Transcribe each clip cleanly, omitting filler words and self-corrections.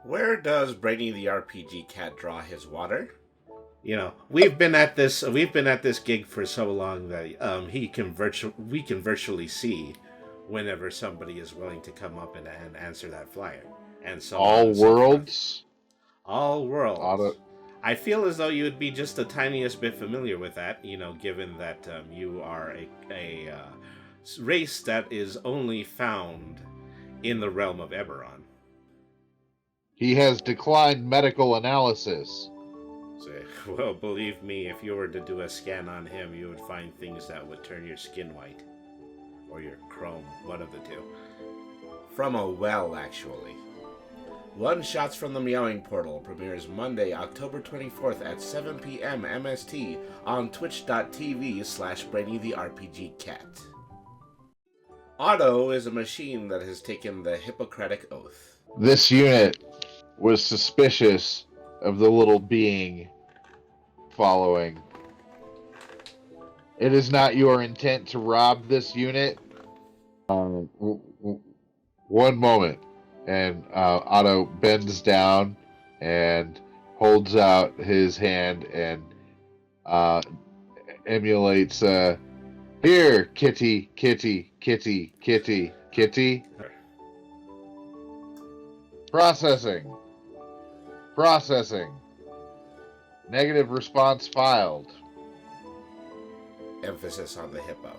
Where does Brainy the RPG cat draw his water? We've been at this gig for so long that we can virtually see whenever somebody is willing to come up and answer that flyer, and so on All and so forth. worlds. All Auto. worlds. I feel as though you would be just the tiniest bit familiar with that, given that you are a race that is only found in the realm of Eberron. He has declined medical analysis. So, well, believe me, if you were to do a scan on him, you would find things that would turn your skin white. Or your chrome, one of the two. From a well, actually. One Shots from the Meowing Portal premieres Monday, October 24th at 7 p.m. MST on twitch.tv/Brainy the RPG Cat. Otto is a machine that has taken the Hippocratic Oath. This unit was suspicious of the little being following. It is not your intent to rob this unit. One moment. And Otto bends down and holds out his hand and emulates, here, kitty, kitty, kitty, kitty, kitty. Processing. Processing. Negative response filed. Emphasis on the hippo.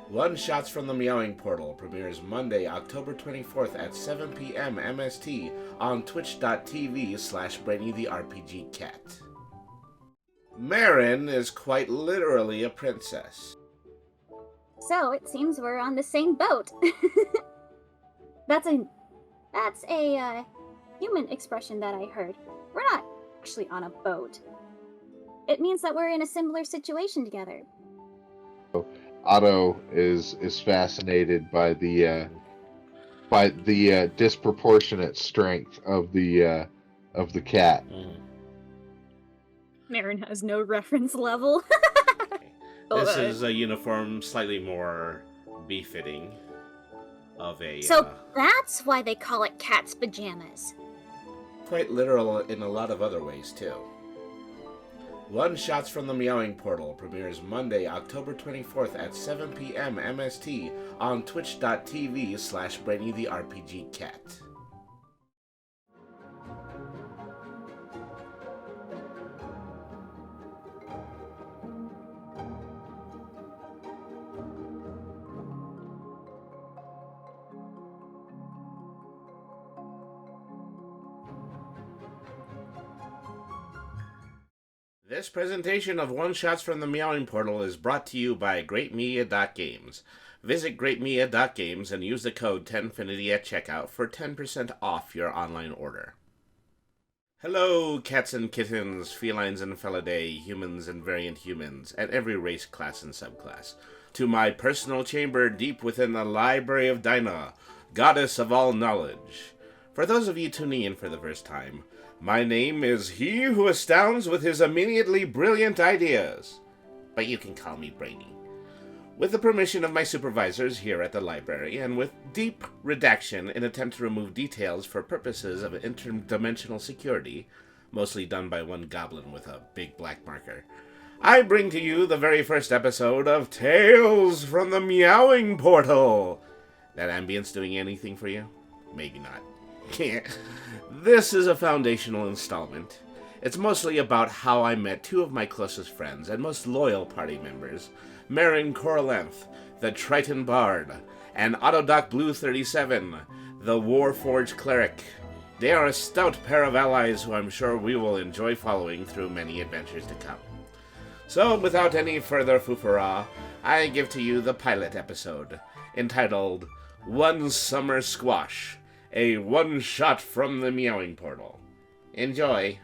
One Shots from the Meowing Portal premieres Monday, October 24th at 7 p.m. MST on twitch.tv/Brainy the RPG Cat. Marin is quite literally a princess. So it seems we're on the same boat. That's a human expression that I heard. We're not actually on a boat. It means that we're in a similar situation together. Otto is fascinated by the disproportionate strength of the cat. Marin has no reference level. This is a uniform slightly more befitting of a... So that's why they call it cat's pajamas. Quite literal in a lot of other ways, too. One Shots from the Meowing Portal premieres Monday, October 24th at 7 p.m. MST on twitch.tv/Brainy the RPG Cat. This presentation of One Shots from the Meowing Portal is brought to you by GreatMedia.Games. Visit GreatMedia.Games and use the code 10finity at checkout for 10% off your online order. Hello, cats and kittens, felines and felidae, humans and variant humans, and every race, class, and subclass. To my personal chamber deep within the library of Dinah, goddess of all knowledge. For those of you tuning in for the first time, my name is He Who Astounds with His Immediately Brilliant Ideas. But you can call me Brainy. With the permission of my supervisors here at the library, and with deep redaction in attempt to remove details for purposes of interdimensional security, mostly done by one goblin with a big black marker, I bring to you the very first episode of Tales from the Meowing Portal. That ambience doing anything for you? Maybe not. This is a foundational installment. It's mostly about how I met two of my closest friends and most loyal party members, Marin Coralenth, the Triton Bard, and Autodoc Blue 37, the Warforged Cleric. They are a stout pair of allies who I'm sure we will enjoy following through many adventures to come. So, without any further foofara, I give to you the pilot episode, entitled One Summer Squash, a one-shot from the Meowing Portal. Enjoy.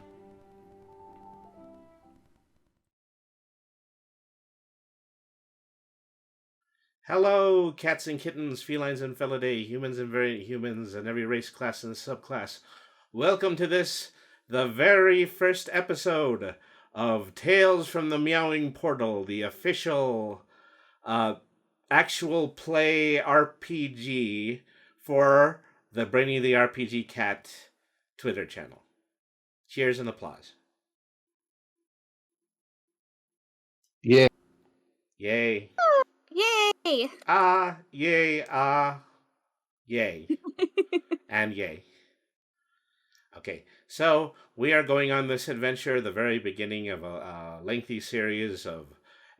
Hello, cats and kittens, felines and felidae, humans and variant humans, and every race, class, and subclass. Welcome to this, the very first episode of Tales from the Meowing Portal, the official actual play RPG for the Brainy the RPG Cat Twitter channel. Cheers and applause. Yeah. Yay. Yay! Yay, yay. And yay. Okay, so we are going on this adventure, the very beginning of a lengthy series of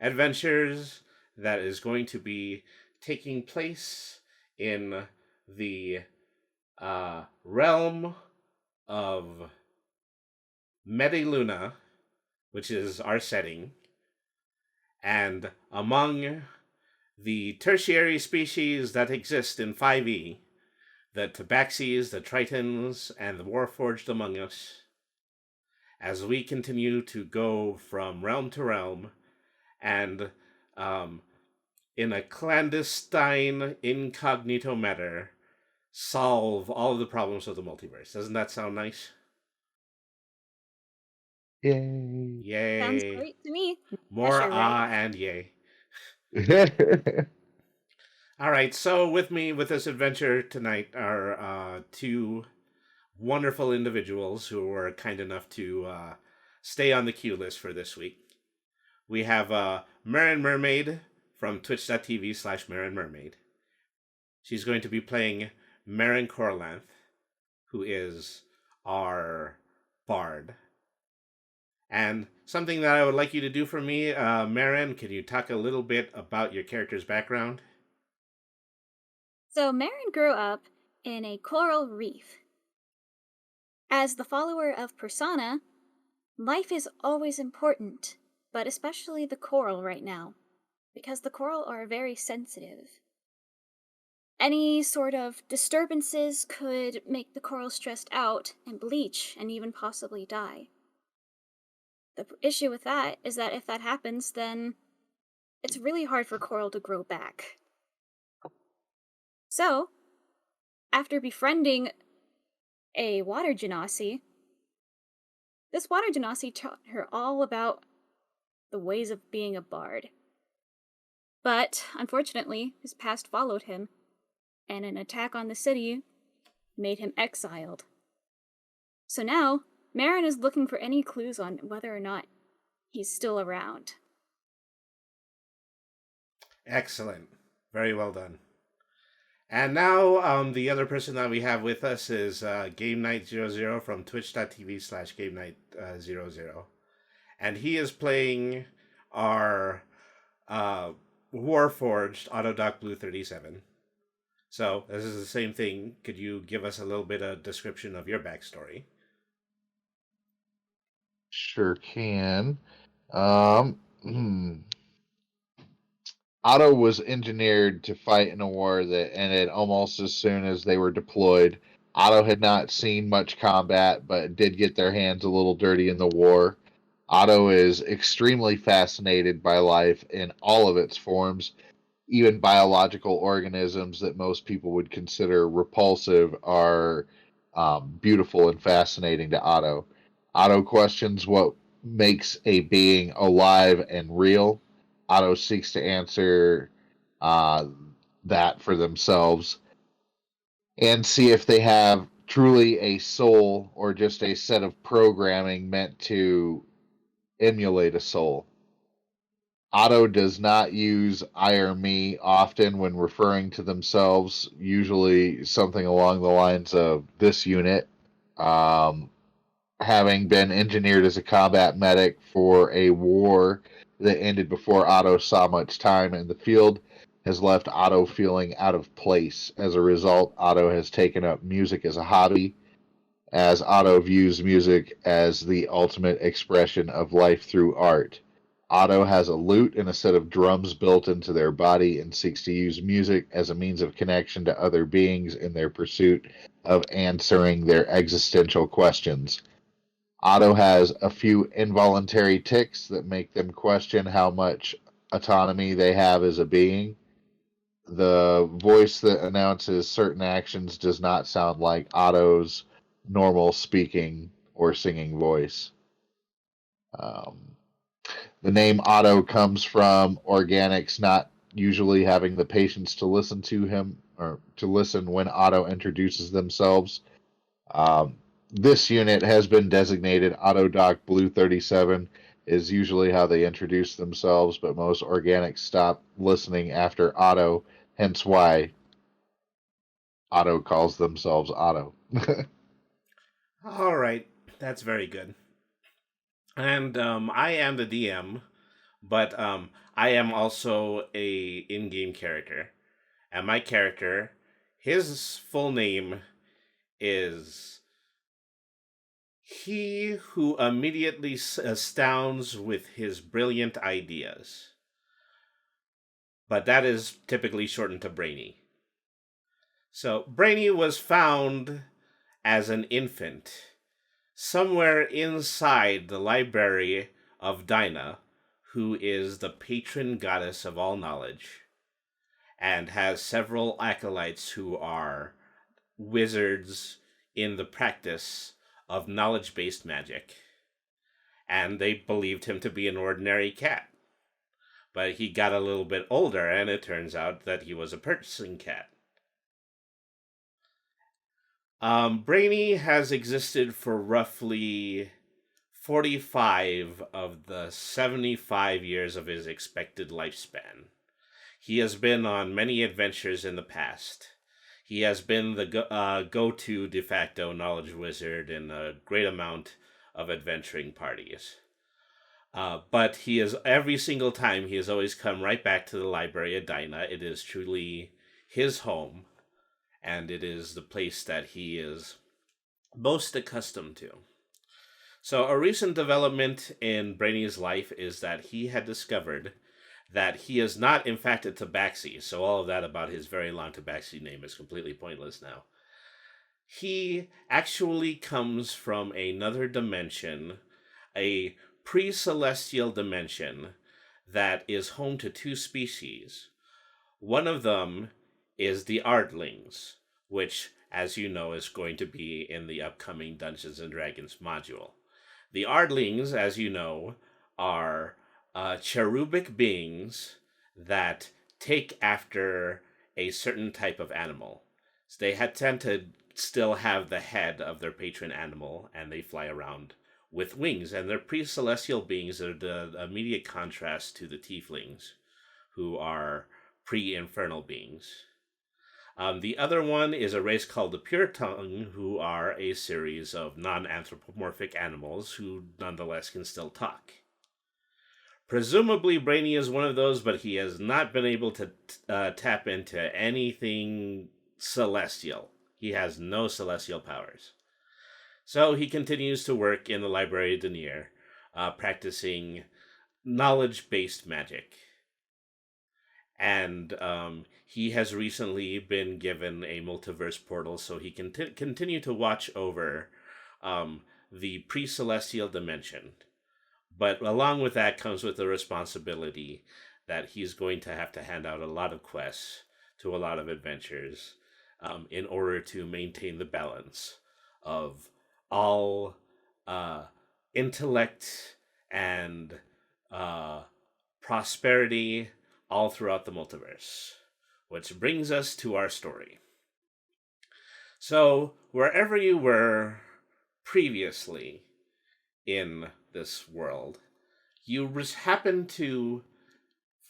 adventures that is going to be taking place in the realm of Medeluna, which is our setting, and among the tertiary species that exist in 5e, the Tabaxis, the Tritons, and the Warforged among us, as we continue to go from realm to realm and in a clandestine, incognito manner, solve all of the problems of the multiverse. Doesn't that sound nice? Yay. Yay. Sounds great to me. More Pressure, right? and yay. All right, so with me with this adventure tonight are two wonderful individuals who were kind enough to stay on the queue list for this week. We have Marin Mermaid from twitch.tv/Marin Mermaid. She's going to be playing Marin Corlanth, who is our bard. And something that I would like you to do for me, Marin, can you talk a little bit about your character's background? So, Marin grew up in a coral reef. As the follower of Persona, life is always important, but especially the coral right now, because the coral are very sensitive. Any sort of disturbances could make the coral stressed out and bleach and even possibly die. The issue with that is that if that happens, then it's really hard for coral to grow back. So, after befriending a water genasi, this water genasi taught her all about the ways of being a bard. But, unfortunately, his past followed him, and an attack on the city made him exiled. So now, Marin is looking for any clues on whether or not he's still around. Excellent. Very well done. And now, the other person that we have with us is Game Night 00 from twitch.tv/Game Night 00. And he is playing our Warforged Autodoc Blue 37. So, this is the same thing. Could you give us a little bit of description of your backstory? Sure can. Otto was engineered to fight in a war that ended almost as soon as they were deployed. Otto had not seen much combat, but did get their hands a little dirty in the war. Otto is extremely fascinated by life in all of its forms. Even biological organisms that most people would consider repulsive are beautiful and fascinating to Otto. Otto questions what makes a being alive and real. Otto seeks to answer that for themselves and see if they have truly a soul or just a set of programming meant to emulate a soul. Otto does not use I or me often when referring to themselves, usually something along the lines of this unit. Having been engineered as a combat medic for a war that ended before Otto saw much time in the field, has left Otto feeling out of place. As a result, Otto has taken up music as a hobby, as Otto views music as the ultimate expression of life through art. Otto has a lute and a set of drums built into their body and seeks to use music as a means of connection to other beings in their pursuit of answering their existential questions. Otto has a few involuntary tics that make them question how much autonomy they have as a being. The voice that announces certain actions does not sound like Otto's normal speaking or singing voice. The name Otto comes from organics not usually having the patience to listen to him or to listen when Otto introduces themselves. This unit has been designated Autodoc Blue 37 is usually how they introduce themselves, but most organics stop listening after Otto, hence why Otto calls themselves Otto. All right, that's very good. And I am the DM, but I am also a in-game character, and my character, his full name is he who immediately astounds with his brilliant ideas. But that is typically shortened to Brainy. So Brainy was found as an infant somewhere inside the library of Dinah, who is the patron goddess of all knowledge, and has several acolytes who are wizards in the practice of knowledge based magic. And they believed him to be an ordinary cat. But he got a little bit older, and it turns out that he was a person cat. Brainy has existed for roughly 45 of the 75 years of his expected lifespan. He has been on many adventures in the past. He has been the go-to de facto knowledge wizard in a great amount of adventuring parties. But he is, every single time, he has always come right back to the library of Dinah. It is truly his home, and it is the place that he is most accustomed to. So a recent development in Brainy's life is that he had discovered that he is not, in fact, a tabaxi. So all of that about his very long tabaxi name is completely pointless now. He actually comes from another dimension, a pre-celestial dimension that is home to two species. One of them is the Ardlings, which, as you know, is going to be in the upcoming Dungeons and Dragons module. The Ardlings, as you know, are cherubic beings that take after a certain type of animal. So they tend to still have the head of their patron animal, and they fly around with wings. And they're pre-celestial beings that are the immediate contrast to the tieflings, who are pre-infernal beings. The other one is a race called the Pure Tongue, who are a series of non-anthropomorphic animals who nonetheless can still talk. Presumably Brainy is one of those, but he has not been able to tap into anything celestial. He has no celestial powers. So he continues to work in the Library of Denier, practicing knowledge-based magic. And he has recently been given a multiverse portal so he can continue to watch over the pre-celestial dimension. But along with that comes with the responsibility that he's going to have to hand out a lot of quests to a lot of adventures in order to maintain the balance of all intellect and prosperity all throughout the multiverse. Which brings us to our story. So, wherever you were previously in this world, you happen to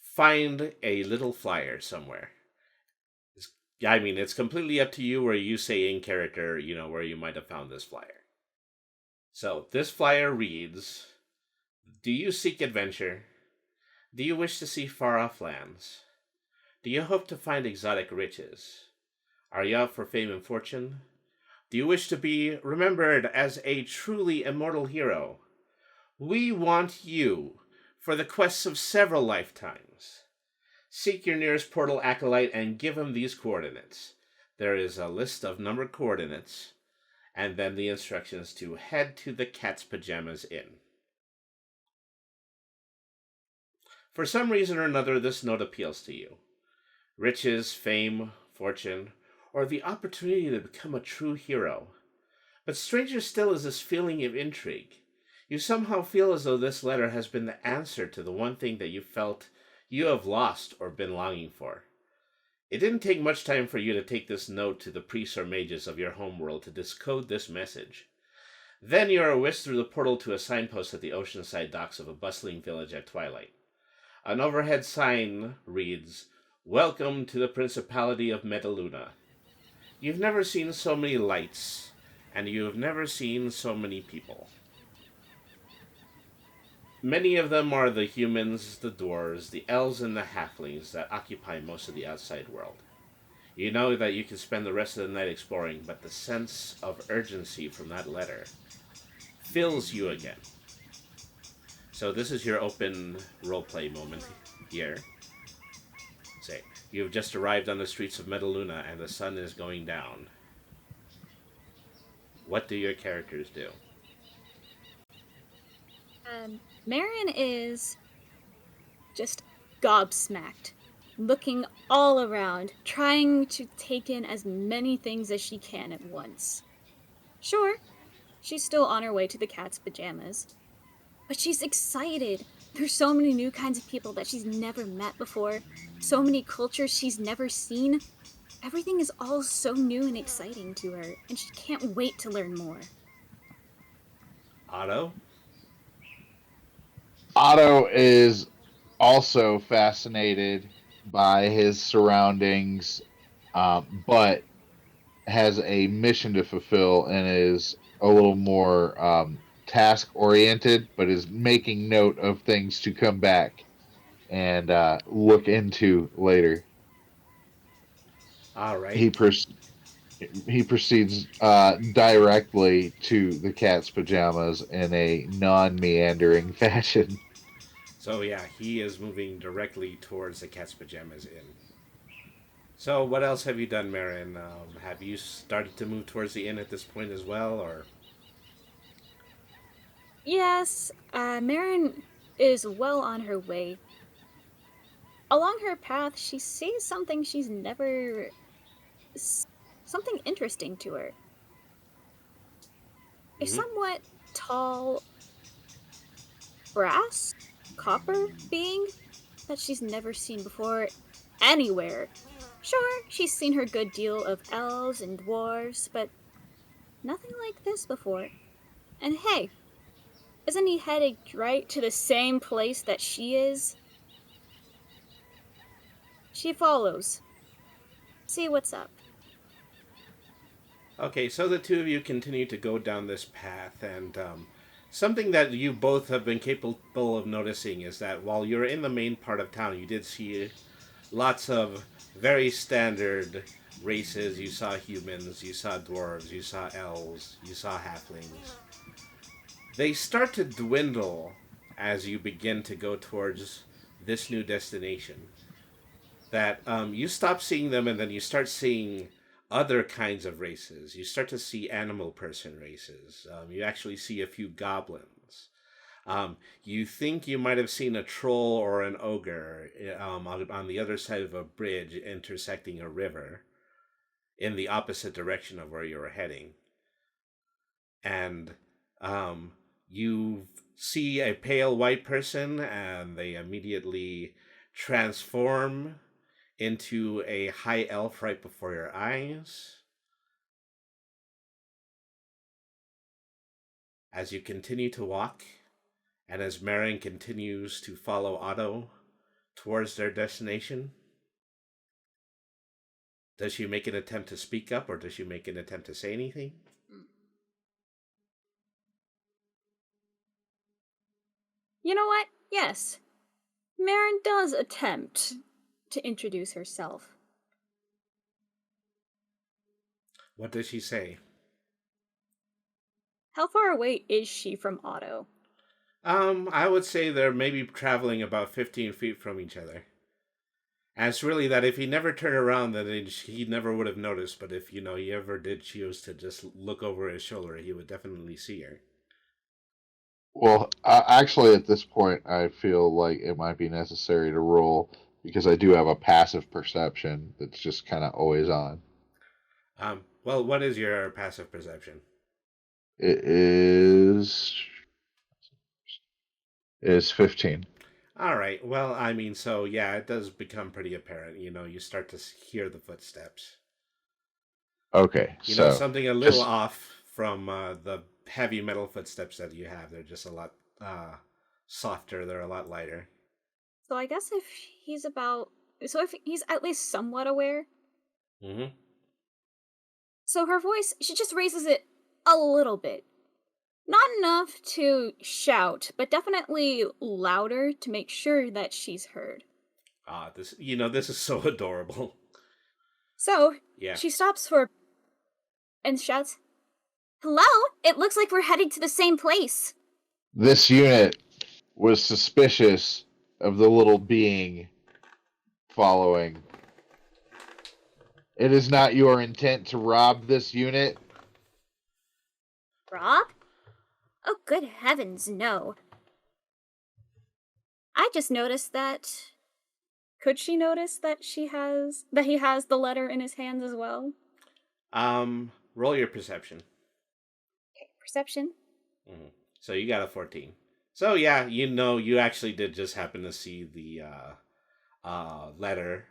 find a little flyer somewhere. It's completely up to you where you say in character, where you might have found this flyer. So, this flyer reads, "Do you seek adventure? Do you wish to see far-off lands? Do you hope to find exotic riches? Are you out for fame and fortune? Do you wish to be remembered as a truly immortal hero? We want you for the quests of several lifetimes. Seek your nearest portal acolyte and give him these coordinates." There is a list of numbered coordinates, and then the instructions to head to the Cat's Pajamas Inn. For some reason or another, this note appeals to you. Riches, fame, fortune, or the opportunity to become a true hero. But stranger still is this feeling of intrigue. You somehow feel as though this letter has been the answer to the one thing that you felt you have lost or been longing for. It didn't take much time for you to take this note to the priests or mages of your homeworld to decode this message. Then you are whisked through the portal to a signpost at the oceanside docks of a bustling village at twilight. An overhead sign reads, "Welcome to the Principality of Metaluna." You've never seen so many lights, and you have never seen so many people. Many of them are the humans, the dwarves, the elves, and the halflings that occupy most of the outside world. You know that you can spend the rest of the night exploring, but the sense of urgency from that letter fills you again. So this is your open roleplay moment here. Say, you've just arrived on the streets of Metaluna and the sun is going down. What do your characters do? Marion is just gobsmacked, looking all around, trying to take in as many things as she can at once. Sure, she's still on her way to the cat's pajamas, but she's excited. There's so many new kinds of people that she's never met before, so many cultures she's never seen. Everything is all so new and exciting to her, and she can't wait to learn more. Otto? Otto is also fascinated by his surroundings, but has a mission to fulfill and is a little more task oriented, but is making note of things to come back and look into later. All right. He he proceeds directly to the cat's pajamas in a non-meandering fashion. So yeah, he is moving directly towards the cat's pajamas inn. So what else have you done, Marin? Have you started to move towards the inn at this point as well, or? Yes, Marion is well on her way. Along her path, she sees something she's never. Something interesting to her. A Mm-hmm. somewhat tall, brass, copper being that she's never seen before anywhere. Sure, she's seen her good deal of elves and dwarves, but nothing like this before. And hey, isn't he headed right to the same place that she is? She follows. See what's up. Okay, so the two of you continue to go down this path, and something that you both have been capable of noticing is that while you're in the main part of town, you did see lots of very standard races. You saw humans, you saw dwarves, you saw elves, you saw halflings. They start to dwindle as you begin to go towards this new destination. That you stop seeing them and then you start seeing other kinds of races. You start to see animal person races. You actually see a few goblins. You think you might have seen a troll or an ogre on the other side of a bridge intersecting a river in the opposite direction of where you were heading. And you see a pale white person, and they immediately transform into a high elf right before your eyes. As you continue to walk, and as Marin continues to follow Otto towards their destination, does she make an attempt to speak up or does she make an attempt to say anything? You know what? Yes. Marin does attempt to introduce herself. What does she say? How far away is she from Otto? I would say they're maybe traveling about 15 feet from each other. And it's really that if he never turned around, then he never would have noticed. But if, he ever did choose to just look over his shoulder, he would definitely see her. Well, actually, at this point, I feel like it might be necessary to roll because I do have a passive perception that's just kind of always on. Well, what is your passive perception? It is 15. All right. Well, I mean, so yeah, it does become pretty apparent. You start to hear the footsteps. Okay, so Something a little just off from the heavy metal footsteps that you have. They're just a lot softer. They're a lot lighter. So I guess if he's at least somewhat aware, Mm-hmm. so her voice, she just raises it a little bit. Not enough to shout, but definitely louder to make sure that she's heard. This is so adorable. So Yeah. she stops for and shouts, "Hello? It looks like we're heading to the same place." this unit was suspicious of the little being following. It is not your intent to rob this unit. Rob? Oh, good heavens, no. I just noticed that. Could she notice that he has the letter in his hands as well? Roll your perception. Okay, perception. Mm-hmm. So you got a 14. So yeah, you actually did just happen to see the letter.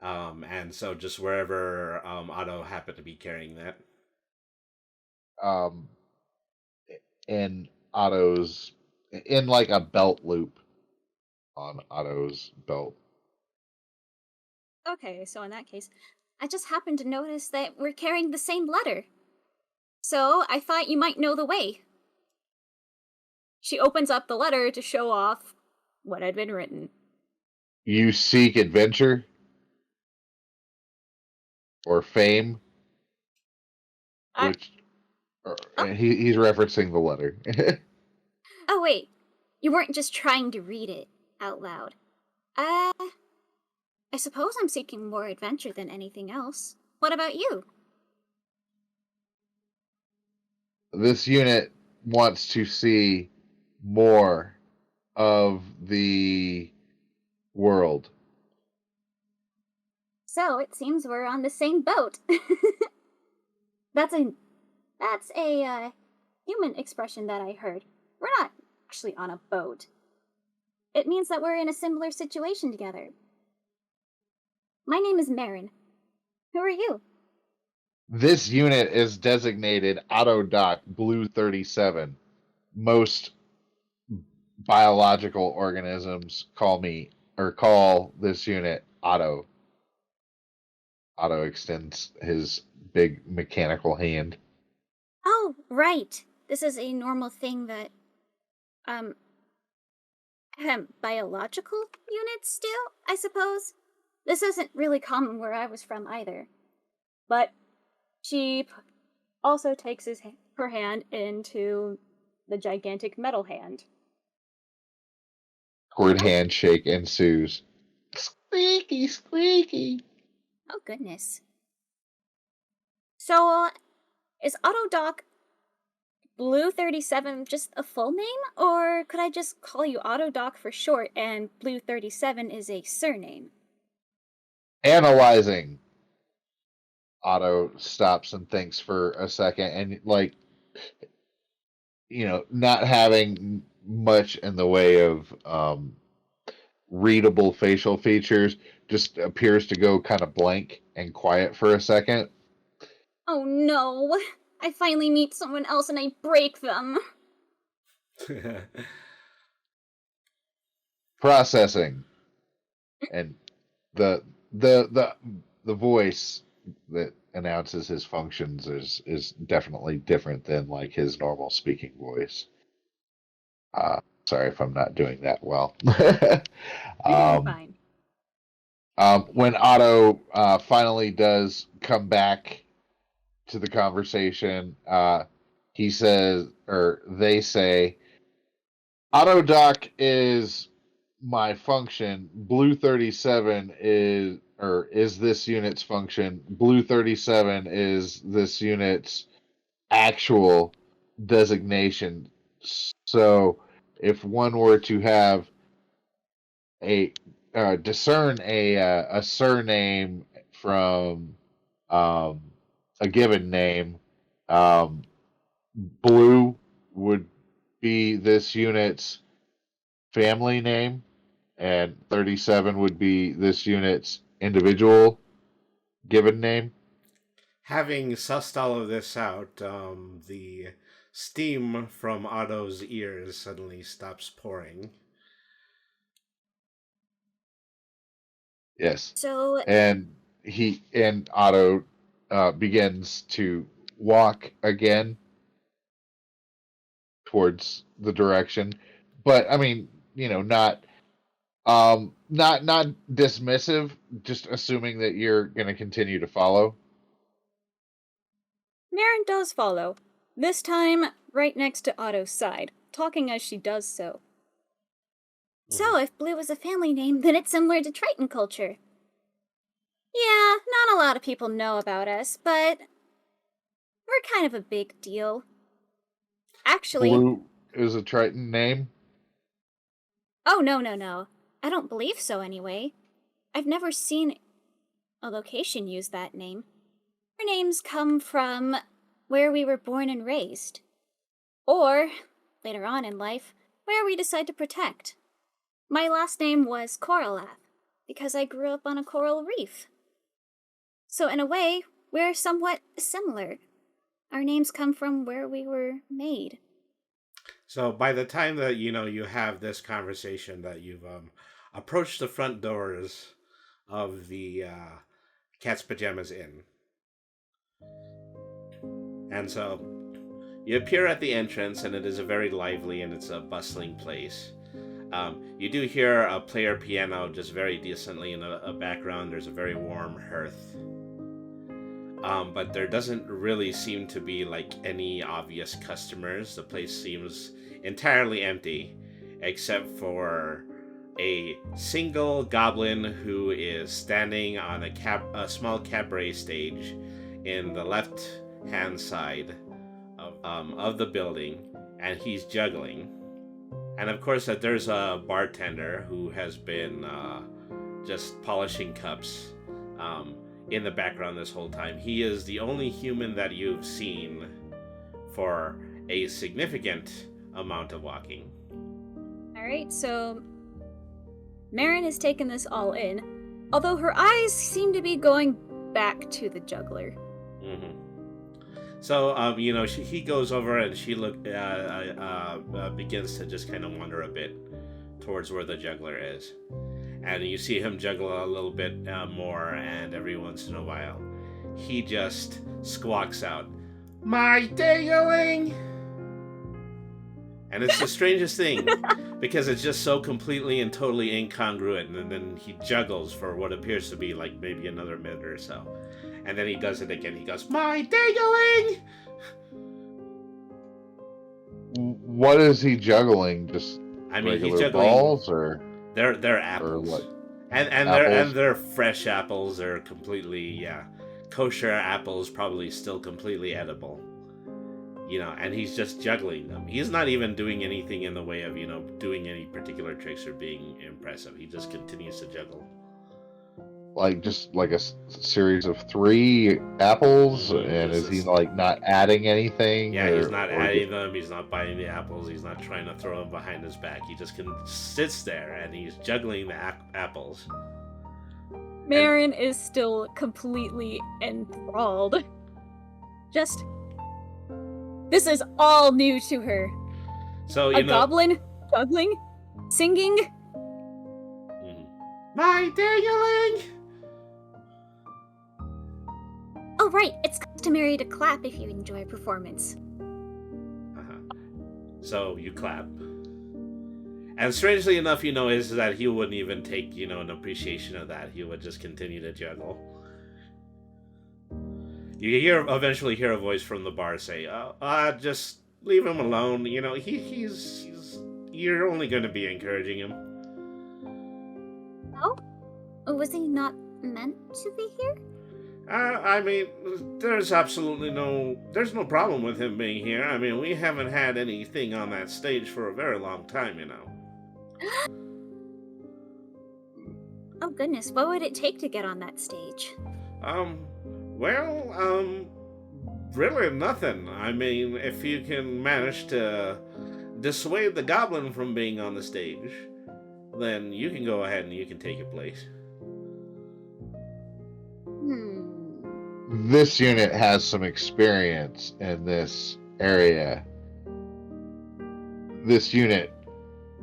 And so just wherever Otto happened to be carrying that. Um, in Otto's, in like a belt loop on Otto's belt. Okay, so in that case, I just happened to notice that we're carrying the same letter. So I thought you might know the way. She opens up the letter to show off what had been written. You seek adventure or fame, I. which Oh, he's referencing the letter. oh, wait. You weren't just trying to read it out loud. Uh, I suppose I'm seeking more adventure than anything else. What about you? This unit wants to see more of the world. So it seems we're on the same boat. that's a that's a human expression that I heard. We're not actually on a boat. It means that we're in a similar situation together. My name is Marin. Who are you? This unit is designated Autodoc Blue 37. Most biological organisms call this unit Otto. Otto extends his big mechanical hand. Oh, right. This is a normal thing that um biological units do, I suppose. This isn't really common where I was from either. But she also takes her hand into the gigantic metal hand. Awkward Oh, handshake ensues. Squeaky, squeaky. oh goodness. So, is Autodoc Blue 37 just a full name? Or could I just call you Autodoc for short and Blue 37 is a surname? Analyzing. Otto stops and thinks for a second, and not having much in the way of readable facial features, just appears to go kind of blank and quiet for a second. Oh no! I finally meet someone else and I break them. Processing, and the the voice that announces his functions is definitely different than like his normal speaking voice. Sorry if I'm not doing that well. You're doing um, fine. when Otto finally does come back to the conversation, he says, or they say, Autodoc is my function. Blue 37 is this unit's function. Blue 37 is this unit's actual designation. So if one were to have a discern a surname from um, a given name, um, Blue would be this unit's family name. and 37 would be this unit's individual given name. Having sussed all of this out, the steam from Otto's ears suddenly stops pouring. Yes. So, And Otto begins to walk again towards the direction, but I mean, not dismissive, just assuming that you're going to continue to follow. Marin does follow, this time right next to Otto's side, talking as she does so. so if Blue is a family name, then it's similar to Triton culture. Yeah, not a lot of people know about us, but we're kind of a big deal. Actually, Blue is a Triton name. oh no. I don't believe so anyway. I've never seen a location use that name. Our names come from where we were born and raised. Or, later on in life, where we decide to protect. My last name was Coralath, because I grew up on a coral reef. So in a way, we're somewhat similar. Our names come from where we were made. So by the time that you have this conversation, that you've approached the front doors of the Cat's Pajamas Inn, and so you appear at the entrance, and it is a very lively and it's a bustling place. You do hear a player piano just very decently in a background. There's a very warm hearth. But there doesn't really seem to be like any obvious customers. The place seems entirely empty, except for a single goblin who is standing on a small cabaret stage in the left-hand side of the building, and he's juggling. And of course, there's a bartender who has been just polishing cups in the background this whole time. He is the only human that you've seen for a significant amount of walking. Alright, so Marin has taken this all in, although her eyes seem to be going back to the juggler. Mm-hmm. So, he goes over and she begins to just kind of wander a bit towards where the juggler is. And you see him juggle a little bit more, and every once in a while, he just squawks out, "My dingling!" And it's the strangest thing, because it's just so completely and totally incongruent, and then he juggles for what appears to be like maybe another minute or so. And then he does it again. He goes, "My dingling!" What is he juggling? Just He's regular juggling balls, or they're apples, what? and Apples? they're fresh apples. They're completely kosher apples, probably still completely edible. And he's just juggling them. He's not even doing anything in the way of doing any particular tricks or being impressive. He just continues to juggle. just like a series of 3 apples, and is he like not adding anything? Yeah, he's not adding them. He's not biting the apples. He's not trying to throw them behind his back. He just sits there and he's juggling the apples. Marin is still completely enthralled. This is all new to her. So A goblin, juggling, singing. My dingling! Oh right, it's customary to clap if you enjoy a performance. So you clap. And strangely enough, is that he wouldn't even take, an appreciation of that. He would just continue to juggle. You eventually hear a voice from the bar say, just leave him alone. He's you're only going to be encouraging him. Oh? Was he not meant to be here? There's no problem with him being here. We haven't had anything on that stage for a very long time, Oh goodness, what would it take to get on that stage? Really nothing. If you can manage to dissuade the goblin from being on the stage, then you can go ahead and you can take your place. This unit has some experience in this area. This unit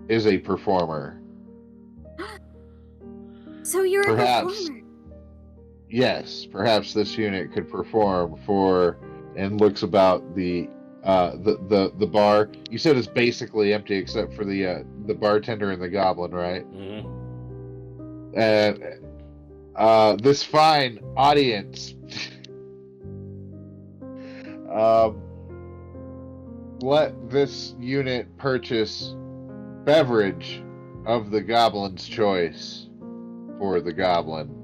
is a performer. So you're Perhaps, a performer. yes, perhaps this unit could perform for and looks about the bar. You said it's basically empty except for the bartender and the goblin, right? Mm-hmm. And this fine audience let this unit purchase beverage of the goblin's choice for the goblin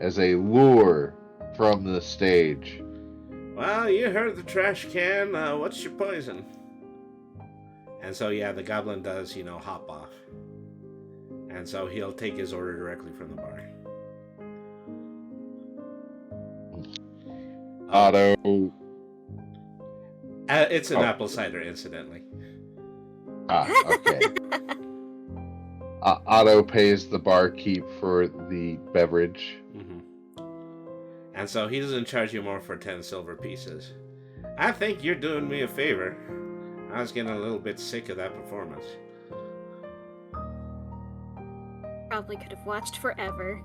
as a lure from the stage. Well, you heard the trash can. What's your poison? And so, yeah, the goblin does, hop off. And so he'll take his order directly from the bar. Otto. It's an apple cider, incidentally. Okay. Otto pays the barkeep for the beverage. Mm-hmm. And so he doesn't charge you more for 10 silver pieces. I think you're doing me a favor. I was getting a little bit sick of that performance. Probably could have watched forever.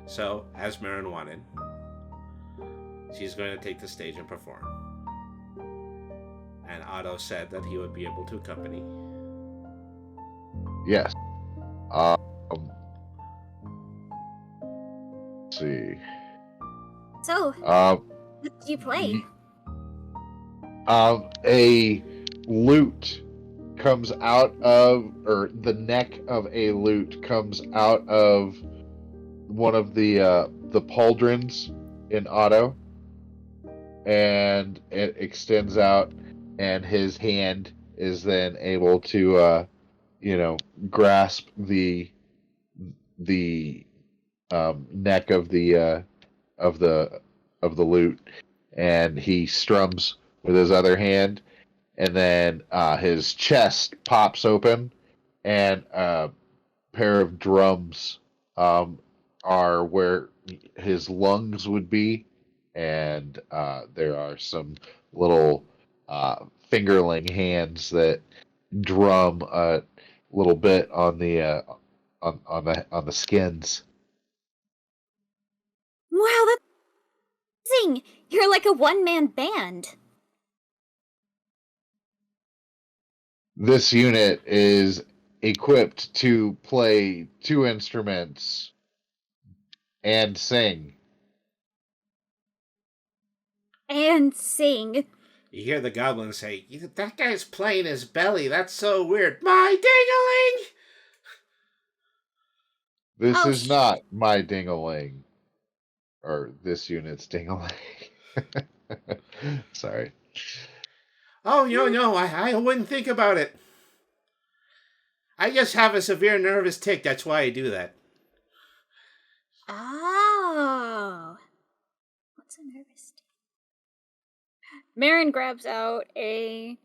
So, as Marin wanted, she's going to take the stage and perform. And Otto said that he would be able to accompany. Yes. Let's see. So, what do you play? A lute comes out of, or the neck of a lute comes out of one of the pauldrons in Otto, and it extends out, and his hand is then able to, grasp the neck of the lute, and he strums with his other hand, and then his chest pops open, and a pair of drums are where his lungs would be, and there are some little fingerling hands that drum a little bit on the on the skins. Wow, that's amazing! You're like a one-man band. This unit is equipped to play 2 instruments and sing. And sing. You hear the goblin say, "That guy's playing his belly. That's so weird. My ding-a-ling!" This is not my ding-a-ling. Or this unit's ding-a-ling. Sorry. Oh, no, I wouldn't think about it. I just have a severe nervous tic. That's why I do that. Oh. What's a nervous tic? Marin grabs out a...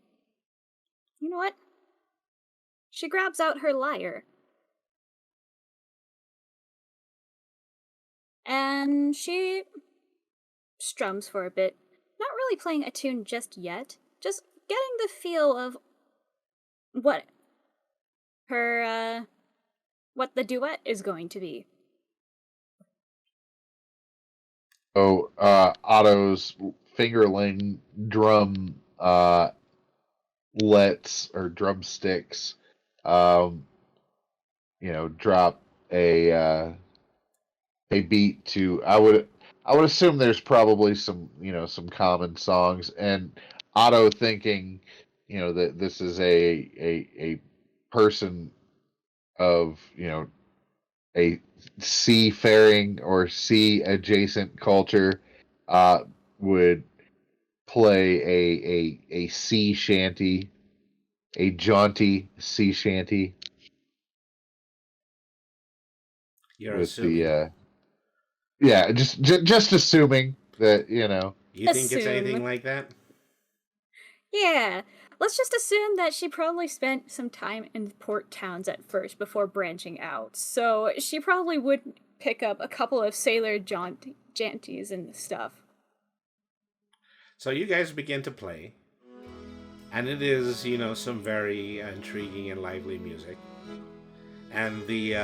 You know what? She grabs out her lyre. And she strums for a bit. Not really playing a tune just yet. Just getting the feel of what her, what the duet is going to be. Oh, Otto's fingerling drum drumsticks, drop a beat to. I would assume there's probably some common songs, and Otto thinking that this is a person of a seafaring or sea adjacent culture would play a sea shanty, a jaunty sea shanty. You're with assuming. Just assuming that You think it's anything like that? Yeah, let's just assume that she probably spent some time in port towns at first before branching out. So she probably would pick up a couple of sailor janties and stuff. So you guys begin to play, and it is, some very intriguing and lively music. And the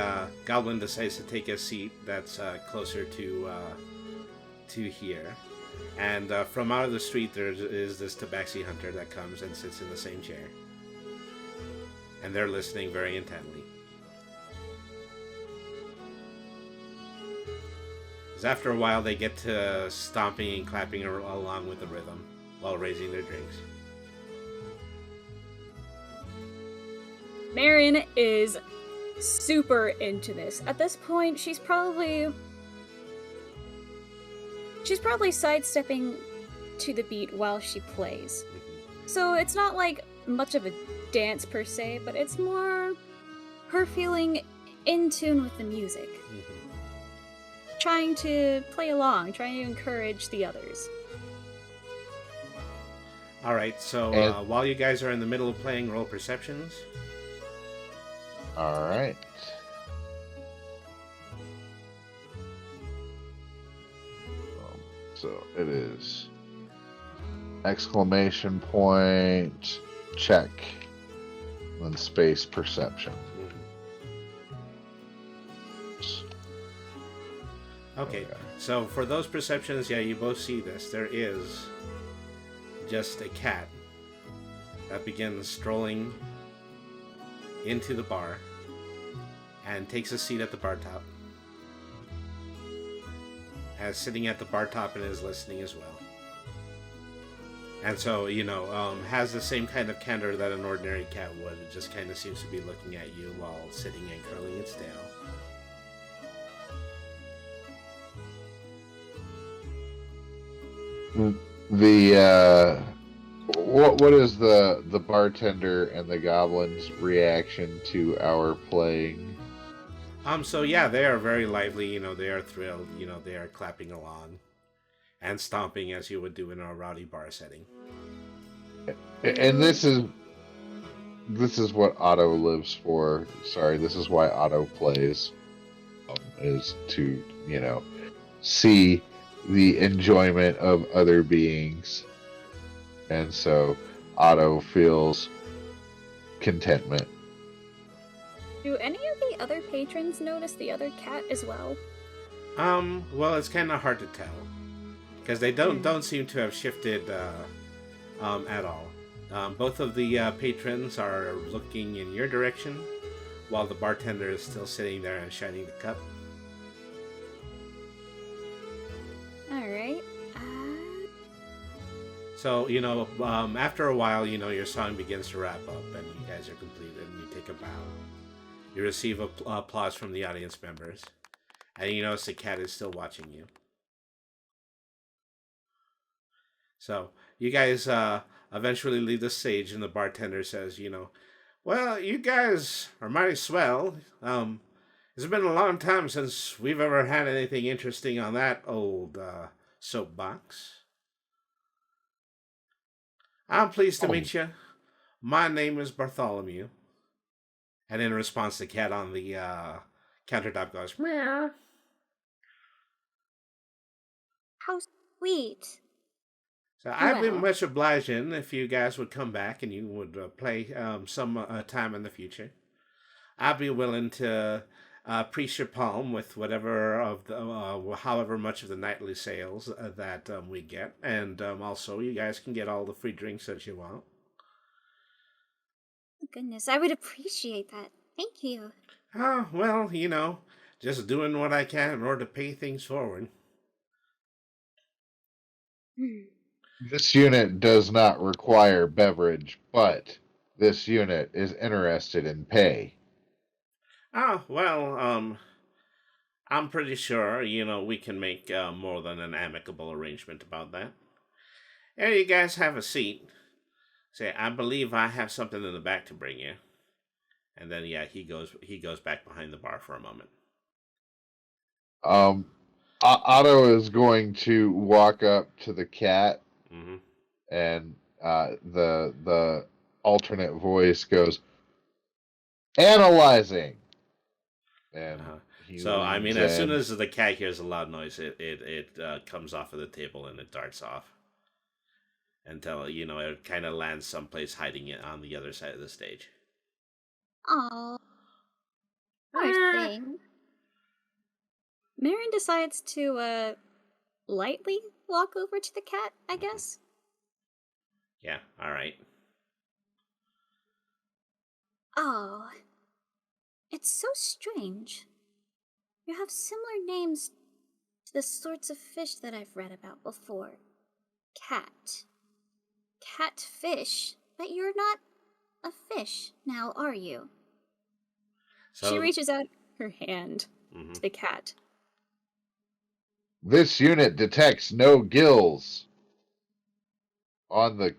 goblin decides to take a seat that's closer to here. And from out of the street, there is this tabaxi hunter that comes and sits in the same chair. And they're listening very intently. As after a while, they get to stomping and clapping along with the rhythm while raising their drinks. Marion is super into this. At this point, she's probably sidestepping to the beat while she plays. So it's not like much of a dance per se, but it's more her feeling in tune with the music. Trying to play along, trying to encourage the others. Alright, so while you guys are in the middle of playing, roll perceptions. All right. So it is exclamation point, check, then space perception. Okay, so for those perceptions, yeah, you both see this. There is just a cat that begins strolling into the bar and takes a seat at the bar top. As sitting at the bar top and is listening as well. And so, has the same kind of candor that an ordinary cat would. It just kind of seems to be looking at you while sitting and curling its tail. What is the bartender and the goblin's reaction to our playing? So yeah, they are very lively, they are thrilled, they are clapping along and stomping as you would do in a rowdy bar setting. And this is what Otto lives for. Sorry, this is why Otto plays, is to, see the enjoyment of other beings. And so Otto feels contentment. Do any of the other patrons notice the other cat as well? Well, it's kind of hard to tell because they don't seem to have shifted at all. Both of the patrons are looking in your direction, while the bartender is still sitting there and shining the cup. All right. So, after a while, your song begins to wrap up and you guys are completed and you take a bow. You receive applause from the audience members, and you notice the cat is still watching you. So, you guys eventually leave the stage, and the bartender says, well, you guys are mighty swell. It's been a long time since we've ever had anything interesting on that old soapbox. I'm pleased to meet you. My name is Bartholomew. And in response, the cat on the countertop goes, meow. How sweet. So I'd be Well. much obliging if you guys would come back and you would play some time in the future. I'd be willing to preach your palm with whatever of the, however much of the nightly sales that we get. And also, you guys can get all the free drinks that you want. Goodness, I would appreciate that. Thank you. Oh, well, just doing what I can in order to pay things forward. This unit does not require beverage, but this unit is interested in pay. Oh, well, I'm pretty sure, we can make more than an amicable arrangement about that. Here, you guys have a seat. Say, I believe I have something in the back to bring you. And then, yeah, he goes back behind the bar for a moment. Otto is going to walk up to the cat Mm-hmm. and the alternate voice goes, analyzing, and Uh-huh. he So, I mean, leans as soon in. as the cat hears a loud noise, it comes off of the table and it darts off until, it kind of lands someplace hiding it on the other side of the stage. Oh, poor Ah. thing. Marin decides to lightly walk over to the cat, I Mhm. guess. Yeah, all right. Oh, it's so strange. You have similar names to the sorts of fish that I've read about before. Cat. Catfish. But you're not a fish now, are you? She So, reaches out her hand mhm. to the cat. This unit detects no gills on the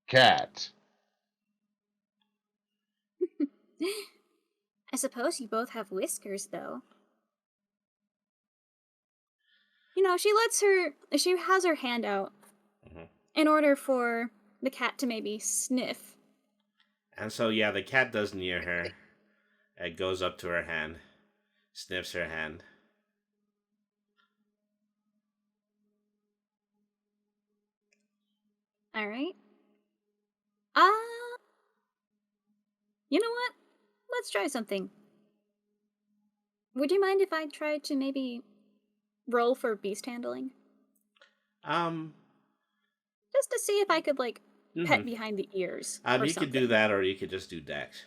cat. I suppose you both have whiskers, though. She has her hand out Mhm. in order for the cat to maybe sniff. And so, yeah, the cat does near her. It goes up to her hand, sniffs her hand. All right. You know what? Let's try something. Would you mind if I tried to maybe roll for beast handling? Um, Just to see if I could, like, pet mhm. behind the ears or You could do something. that, or you could just do Dex.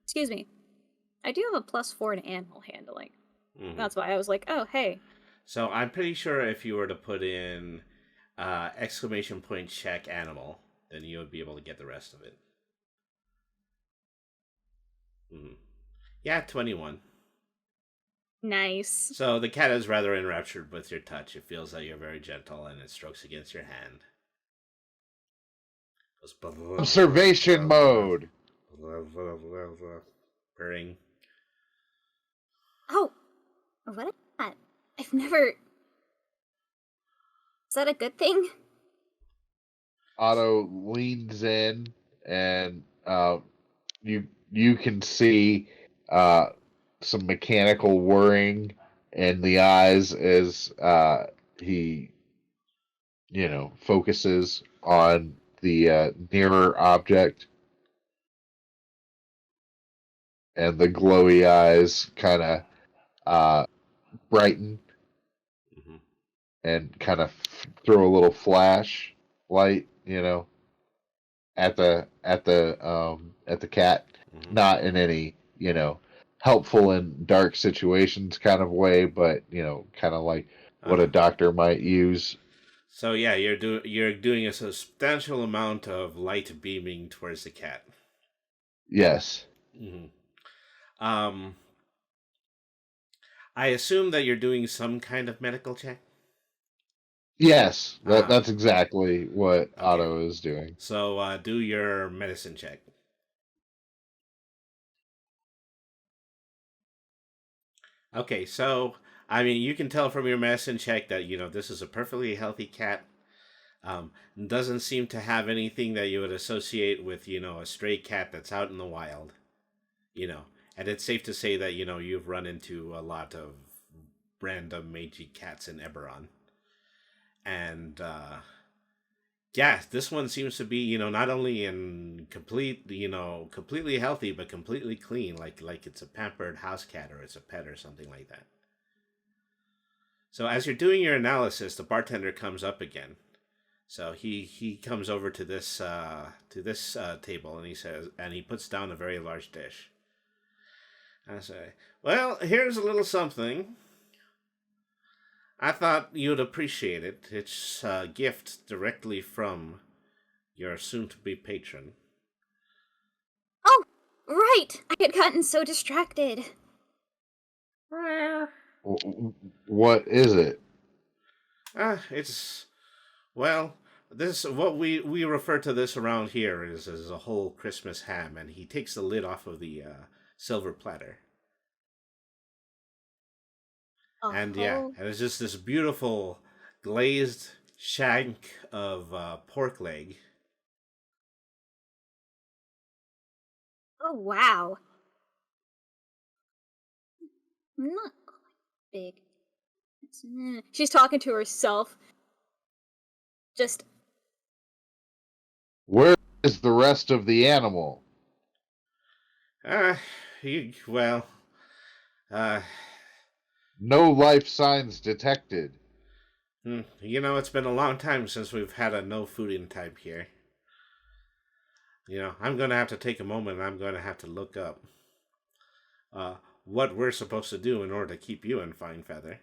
Excuse me. I do have a +4 in animal handling. Mhm. That's why I was like, oh, hey. So I'm pretty sure if you were to put in exclamation point check animal, then you would be able to get the rest of it. Mhm. Yeah, 21. Nice. So the cat is rather enraptured with your touch. It feels that you're very gentle, and it strokes against your hand. Goes blah, blah, blah, Observation blah, blah, mode. blah, blah, blah, blah, purring. Oh, what is that? I've never. Is that a good thing? Otto leans in, and you can see uh, some mechanical whirring in the eyes as he focuses on the nearer object, and the glowy eyes kind of uh, brighten Hmm. and kind of throw a little flash light, at the cat, Hmm. not in any helpful in dark situations kind of way, but kind of like what a Uh-huh. doctor might use. So yeah, you're doing a substantial amount of light beaming towards the cat. Yes, Hmm. Um, I assume that you're doing some kind of medical check. yes, Ah, that's exactly what okay. Otto is doing. So do your medicine check. Okay, so I mean, you can tell from your medicine check that this is a perfectly healthy cat. Um, doesn't seem to have anything that you would associate with a stray cat that's out in the wild. You know, and it's safe to say that you've run into a lot of random mangy cats in Eberron, and yeah, this one seems to be not only in completely healthy, but completely clean, like it's a pampered house cat or it's a pet or something like that. So as you're doing your analysis, the bartender comes up again. So he comes over to this table, and he puts down a very large dish. I say, well, here's a little something. I thought you'd appreciate it. It's a gift directly from your soon-to-be patron. Oh, right! I had gotten so distracted. What is it? It's well, this what we refer to this around here is as a whole Christmas ham, and he takes the lid off of the silver platter. And Oh, and it's just this beautiful glazed shank of pork leg. oh wow. Not quite big. She's talking to herself. Just, Where is the rest of the animal? Uh, you, well, uh, No life signs detected. it's been a long time since we've had a no fooding type here. I'm going to have to take a moment and I'm going to have to look up what we're supposed to do in order to keep you in fine feather.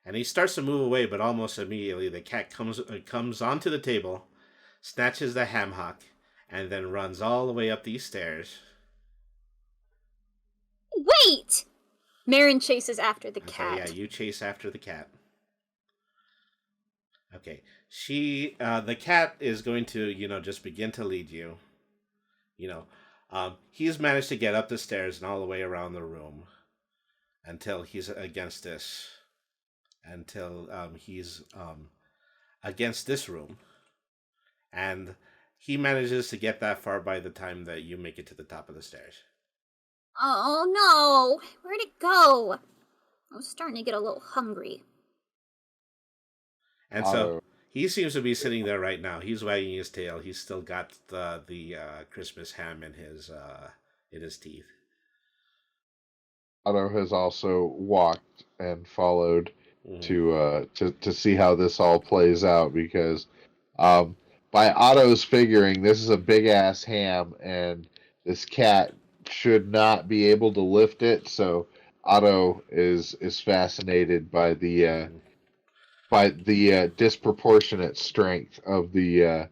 And he starts to move away, but almost immediately the cat comes onto the table, snatches the ham hock, and then runs all the way up these stairs. Wait! Marin chases after the Okay, yeah, cat. you chase after the cat. Okay, the cat is going to, just begin to lead you. You know, he's managed to get up the stairs and all the way around the room until he's against this, until he's against this room, and he manages to get that far by the time that you make it to the top of the stairs. Oh no! Where'd it go? I was starting to get a little hungry. And so Otto, he seems to be sitting there right now. He's wagging his tail. He's still got the Christmas ham in his teeth. Otto has also walked and followed Mm-hmm. to see how this all plays out because um, by Otto's figuring, this is a big ass ham and this cat should not be able to lift it. So Otto is fascinated by the disproportionate strength of the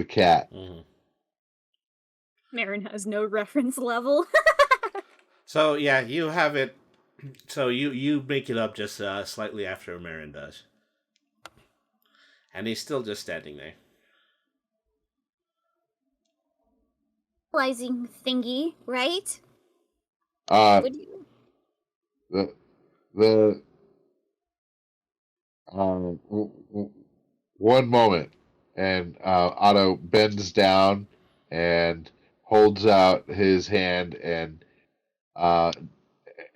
cat. Mm-hmm. Marin has no reference level. So yeah, you have it. So you make it up just slightly after Marin does, and he's still just standing there. Realizing thingy, right? Uh, Would you? the the one moment, and Otto bends down and holds out his hand and uh,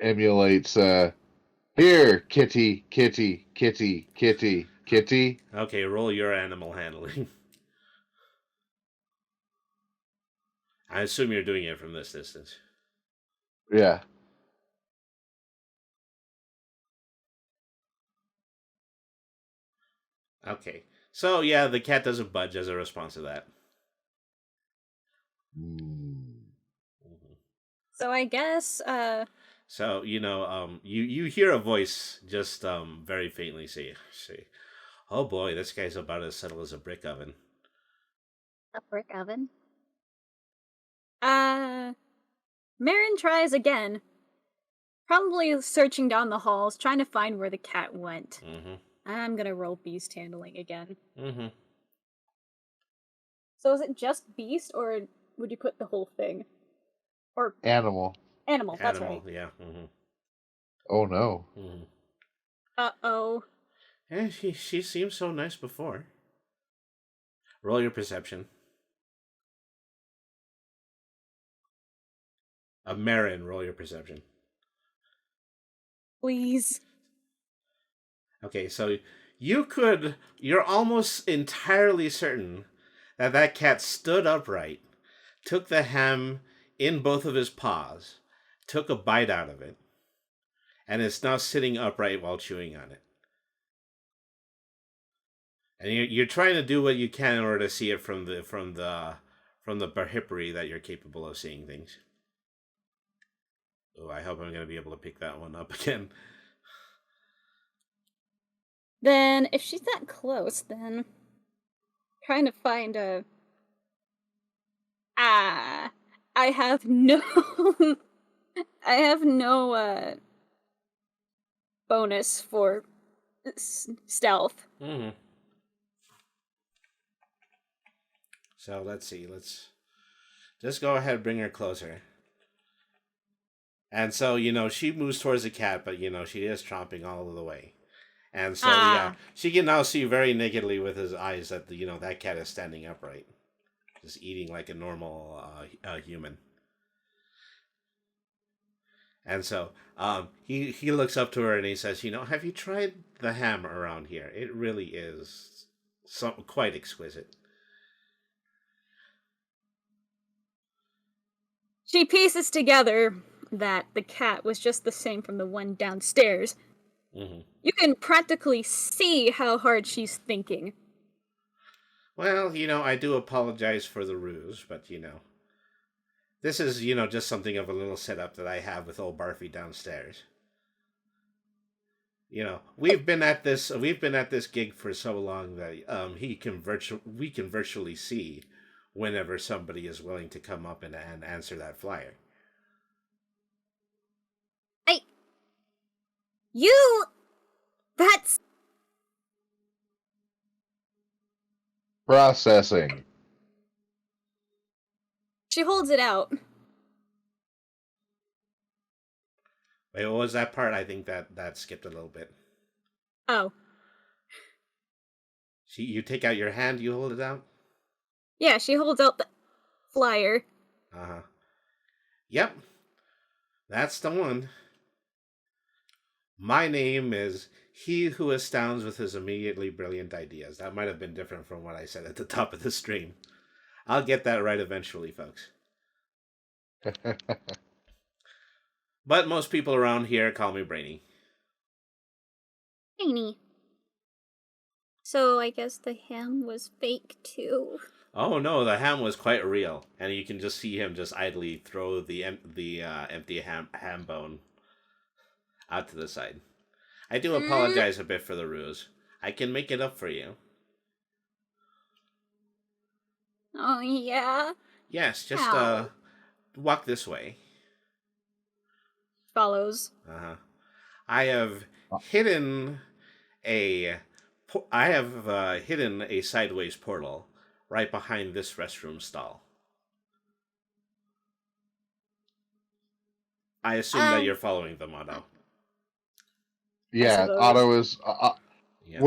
emulates here, kitty, kitty, kitty, kitty, kitty. Okay, roll your animal handling. I assume you're doing it from this distance. Yeah. Okay. So yeah, the cat doesn't budge as a response to that. Mm. Mhm. So I guess, So you hear a voice just very faintly say, "Oh boy, this guy's about as subtle as a brick oven." A brick oven? Marin tries again. Probably searching down the halls, trying to find where the cat went. Mm-hmm. I'm gonna roll beast handling again. Mm-hmm. So is it just beast, or would you put the whole thing? Or Animal. animal, that's Animal, right. yeah. Mm-hmm. Oh no. Mm-hmm. Uh-oh. And she seemed so nice before. Roll your perception. Marin, roll your perception. Please. Okay, so you're almost entirely certain that that cat stood upright, took the ham in both of his paws, took a bite out of it, and is now sitting upright while chewing on it. And you're trying to do what you can in order to see it from the periphery that you're capable of seeing things. Oh, I hope I'm going to be able to pick that one up again. Then, if she's that close, then trying to find a... I have no... I have no, bonus for stealth. Mm-hmm. So let's see. Let's just go ahead and bring her closer. And so, she moves towards the cat, but, she is tromping all of the way. And so, yeah, Ah, she can now see very nakedly with his eyes that, that cat is standing upright, just eating like a normal human. And so he looks up to her and he says, have you tried the ham around here? It really is quite exquisite. she pieces together that the cat was just the same from the one downstairs. Hmm. You can practically see how hard she's thinking. Well, I do apologize for the ruse, but, this is, just something of a little setup that I have with old Barfy downstairs. We've been at this gig for so long that we can virtually see whenever somebody is willing to come up and answer that flyer. I. You. That's. Processing. She holds it out. Wait, what was that part? I think that skipped a little bit. Oh. You take out your hand, you hold it out. Yeah, she holds out the flyer. Uh huh. Yep, that's the one. My name is He Who Astounds with His Immediately Brilliant Ideas. That might have been different from what I said at the top of the stream. I'll get that right eventually, folks. But most people around here call me Brainy. Brainy. So I guess the ham was fake too. Oh no, the ham was quite real, and you can just see him just idly throw the empty ham bone out to the side. I do apologize a bit for the ruse. I can make it up for you. Oh yeah. Yes, just Ow. walk this way. Follows. Uh-huh. I have hidden a hidden a sideways portal right behind this restroom stall. I assume that you're following the motto. Yeah, suppose. Otto is. Yeah.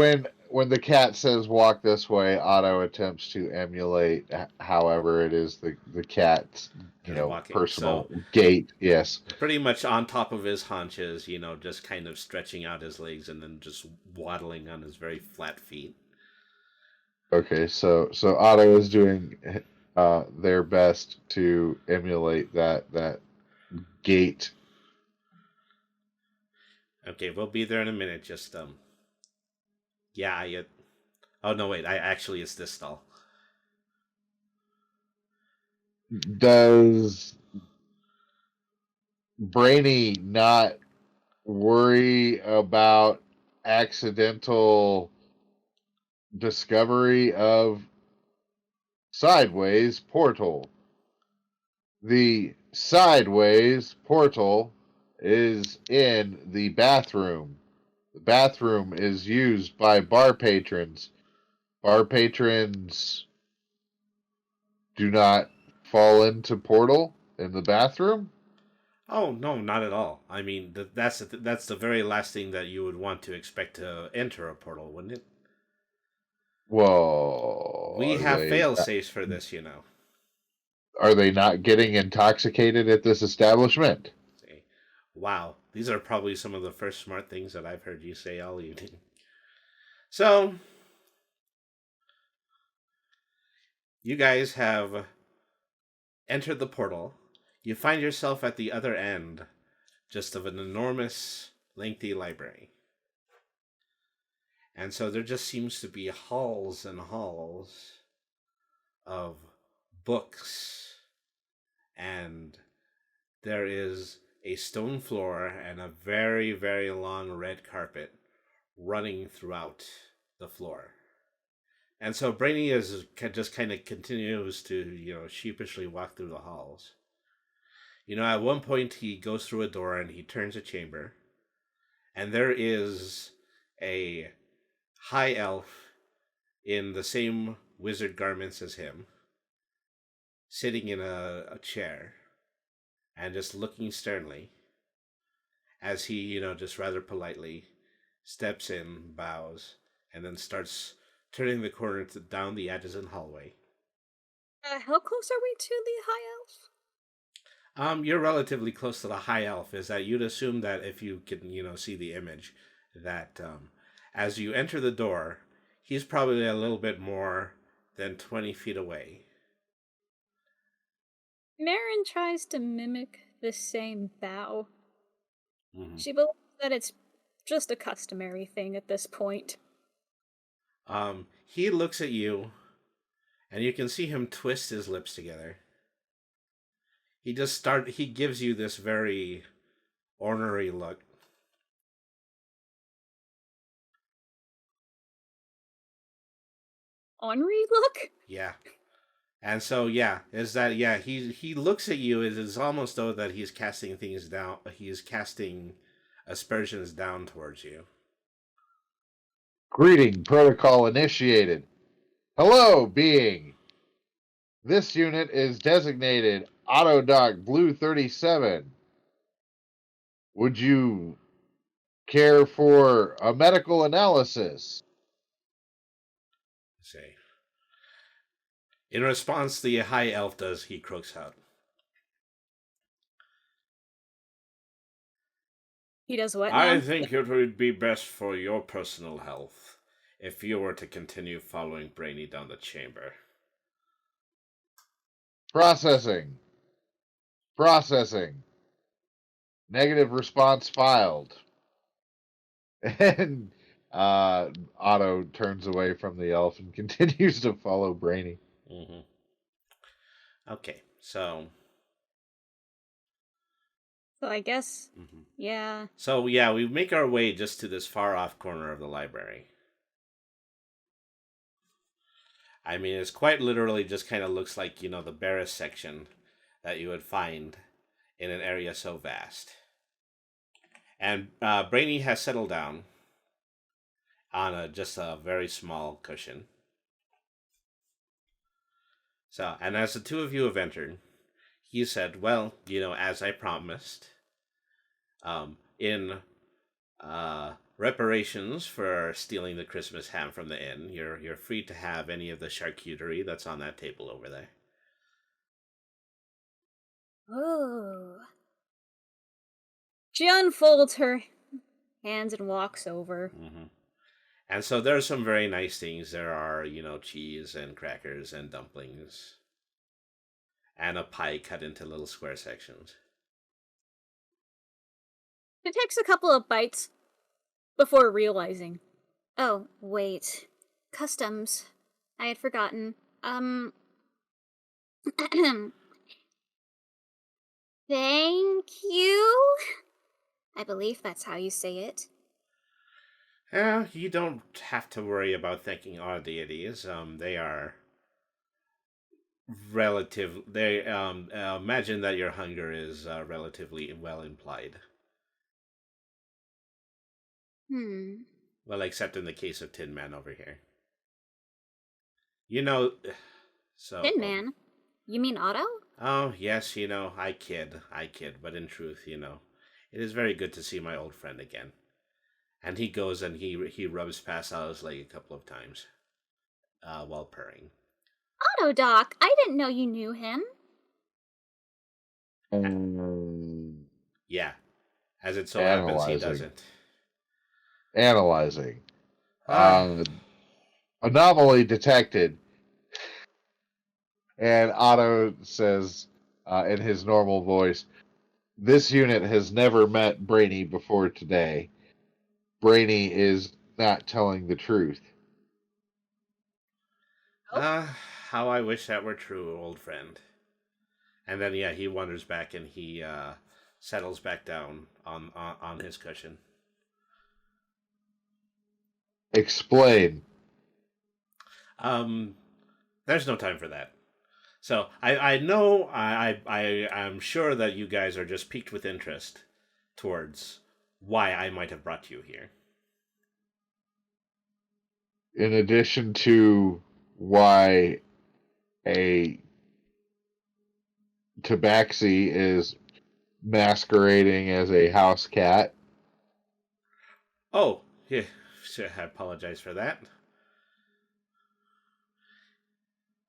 When the cat says "walk this way," Otto attempts to emulate. However, it is the cat's Is walking. personal So gait. Yes. pretty much on top of his haunches, just kind of stretching out his legs and then just waddling on his very flat feet. Okay, so Otto is doing their best to emulate that gait. Okay, we'll be there in a minute. Just yeah. Oh no, wait. Actually, it's this stall. Does Brainy not worry about accidental discovery of sideways portal? The sideways portal is in the bathroom. The bathroom is used by bar patrons. Bar patrons do not fall into portal in the bathroom. Oh no, not at all. I mean, that's the very last thing that you would want to expect to enter a portal, wouldn't it? Well, We have fail safes for this, are they not getting intoxicated at this establishment? See? Wow, these are probably some of the first smart things that I've heard you say all evening. So, you guys have entered the portal. You find yourself at the other end, just of an enormous, lengthy library. And so there just seems to be halls and halls of books, and there is a stone floor and a very, very long red carpet running throughout the floor. And so Brainy just kind of continues to, sheepishly walk through the halls. At one point he goes through a door and he turns a chamber, and there is a high elf in the same wizard garments as him, sitting in a chair and just looking sternly. as he, just rather politely steps in, bows, and then starts turning the corner down the adjacent hallway. How close are we to the high elf? You're relatively close to the high elf. Is that you'd assume that if you can, see the image, that as you enter the door, he's probably a little bit more than 20 feet away. Marin tries to mimic the same bow. Mm-hmm. She believes that it's just a customary thing at this point. He looks at you, and you can see him twist his lips together. He gives you this very ornery look. Ornery look? Yeah. And so, he looks at you. It is almost though that he's casting things down. He's casting aspersions down towards you. Greeting protocol initiated. Hello, being. This unit is designated Autodoc Blue 37. Would you care for a medical analysis? Say. In response, the high elf he croaks out. He does what now? I think it would be best for your personal health if you were to continue following Brainy down the chamber. Processing. Negative response filed. And Otto turns away from the elf and continues to follow Brainy. Mm-hmm. Okay, so I guess, yeah. So, we make our way just to this far-off corner of the library. I mean, it's quite literally just kind of looks like, the barest section that you would find in an area so vast. And Brainy has settled down on just a very small cushion. So, and as the two of you have entered, he said, well, as I promised, in reparations for stealing the Christmas ham from the inn, you're free to have any of the charcuterie that's on that table over there. Oh. She unfolds her hands and walks over. Mm-hmm. And so there are some very nice things. There are, cheese and crackers and dumplings. And a pie cut into little square sections. It takes a couple of bites before realizing. Oh, wait. Customs. I had forgotten. Thank you? I believe that's how you say it. You don't have to worry about thanking our deities. They are relative. They imagine that your hunger is relatively well implied. Well, except in the case of Tin Man over here. So Tin Man? You mean Otto? Oh yes, I kid, but in truth, it is very good to see my old friend again. And he goes and he rubs past Otto's leg a couple of times, while purring. Autodoc, I didn't know you knew him. Yeah, as it so happens, he doesn't. Analyzing. Anomaly detected. And Otto says, in his normal voice, this unit has never met Brainy before today. Brainy is not telling the truth. How I wish that were true, old friend. And then, he wanders back and he settles back down on his cushion. Explain. There's no time for that. So I know I'm sure that you guys are just piqued with interest towards why I might have brought you here. In addition to why a tabaxi is masquerading as a house cat. Oh, yeah, I apologize for that.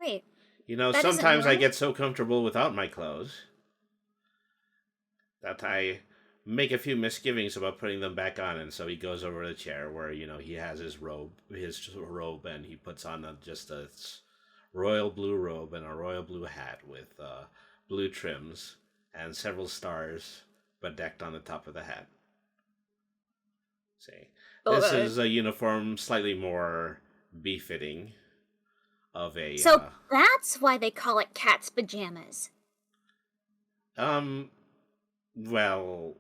Wait, You know, that isn't sometimes I normal? get so comfortable without my clothes that I make a few misgivings about putting them back on, and so he goes over to the chair where he has his robe, and he puts on just a royal blue robe and a royal blue hat with blue trims and several stars bedecked on the top of the hat. See, Oh, this is a uniform slightly more befitting of a so that's why they call it cat's pajamas. um well,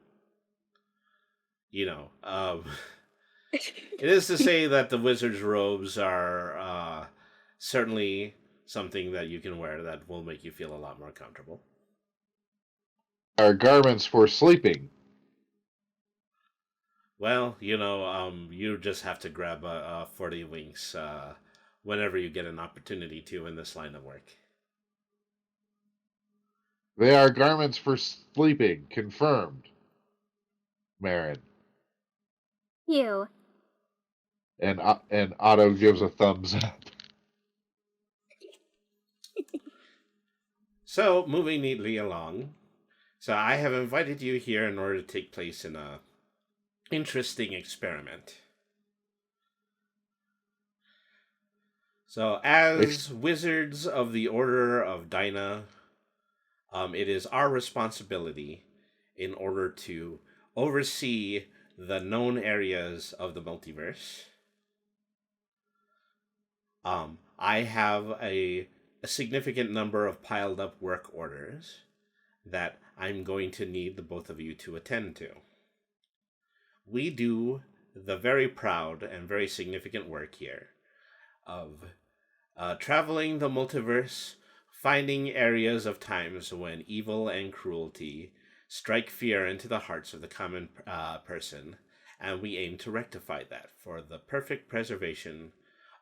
it is to say that the wizard's robes are certainly something that you can wear that will make you feel a lot more comfortable. Are garments for sleeping. Well, you just have to grab a 40 winks whenever you get an opportunity to in this line of work. They are garments for sleeping. Confirmed, Marin. You. And Otto gives a thumbs up. So, moving neatly along. So, I have invited you here in order to take place in a interesting experiment. So, as wizards of the Order of Dinah, it is our responsibility in order to oversee the known areas of the multiverse. I have a significant number of piled up work orders that I'm going to need the both of you to attend to. We do the very proud and very significant work here of traveling the multiverse, finding areas of times when evil and cruelty strike fear into the hearts of the common person, and we aim to rectify that for the perfect preservation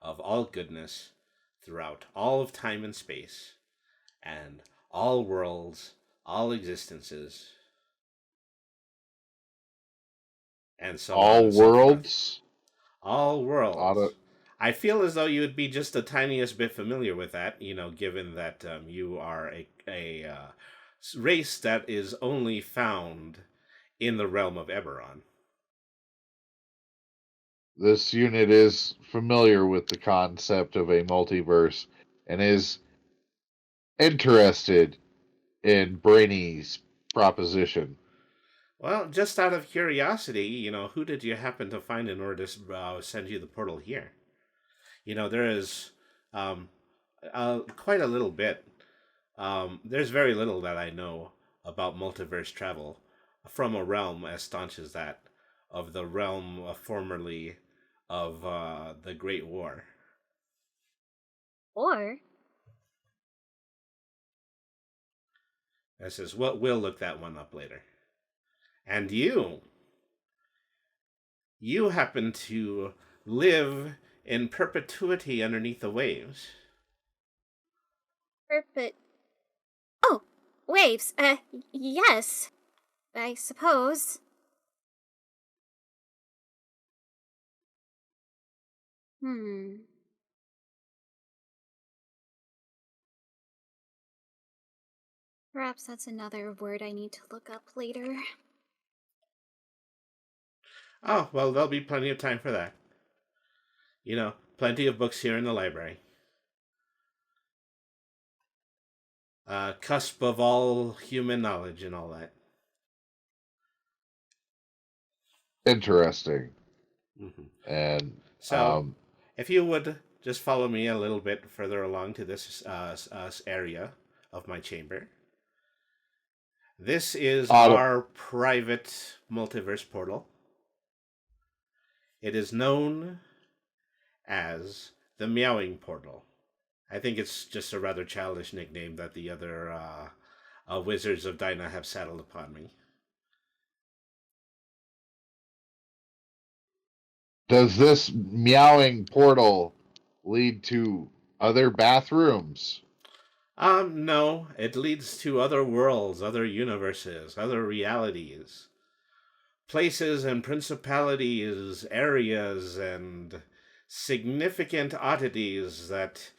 of all goodness throughout all of time and space, and all worlds, all existences, and so on All and so forth. worlds. All Otto. worlds. I feel as though you would be just the tiniest bit familiar with that, given that you are a race that is only found in the realm of Eberron. This unit is familiar with the concept of a multiverse and is interested in Brainy's proposition. Well, just out of curiosity, who did you happen to find in order to send you the portal here? There is um, quite a little bit. There's very little that I know about multiverse travel from a realm as staunch as that, of the realm formerly of the Great War. Or That says, well, we'll look that one up later. And you happen to live in perpetuity underneath the waves. Perpet. Oh, waves. Yes. I suppose. Hmm. Perhaps that's another word I need to look up later. Oh, well, there'll be plenty of time for that. Plenty of books here in the library. Cusp of all human knowledge and all that. Interesting. Mm-hmm. And So, if you would just follow me a little bit further along to this area of my chamber. This is Otto, our private multiverse portal. It is known as the Meowing Portal. I think it's just a rather childish nickname that the other wizards of Dinah have saddled upon me. does this meowing portal lead to other bathrooms? No, it leads to other worlds, other universes, other realities, places and principalities, areas, and significant oddities that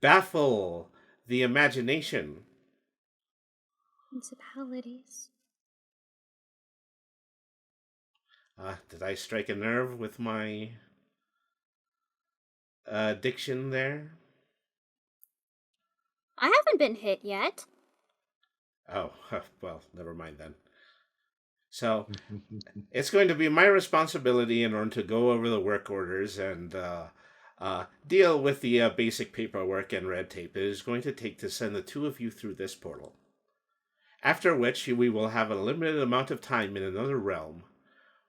baffle the imagination. Municipalities. Did I strike a nerve with my diction there? I haven't been hit yet. Oh, well, never mind then. So, it's going to be my responsibility in order to go over the work orders and deal with the basic paperwork and red tape it is going to take to send the two of you through this portal. After which, we will have a limited amount of time in another realm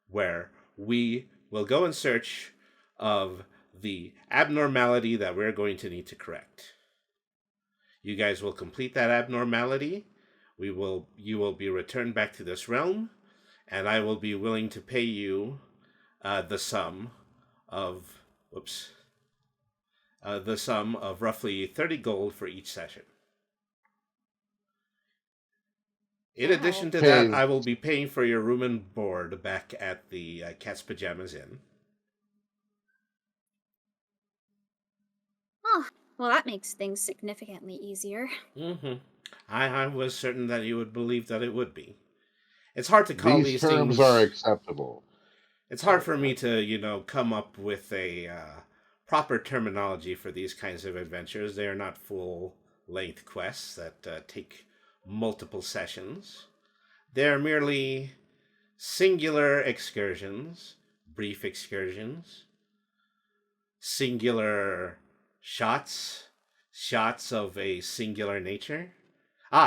where we will go in search of the abnormality that we're going to need to correct. You guys will complete that abnormality. You will be returned back to this realm, and I will be willing to pay you the sum of the sum of roughly 30 gold for each session. In addition to that, I will be paying for your room and board back at the Cat's Pajamas Inn. Oh, well, that makes things significantly easier. Mm-hmm. I was certain that you would believe that it would be. It's hard to call these terms things. are acceptable. It's hard for me to, come up with a proper terminology for these kinds of adventures. They are not full-length quests that take multiple sessions. They're merely singular excursions, brief excursions, singular shots of a singular nature.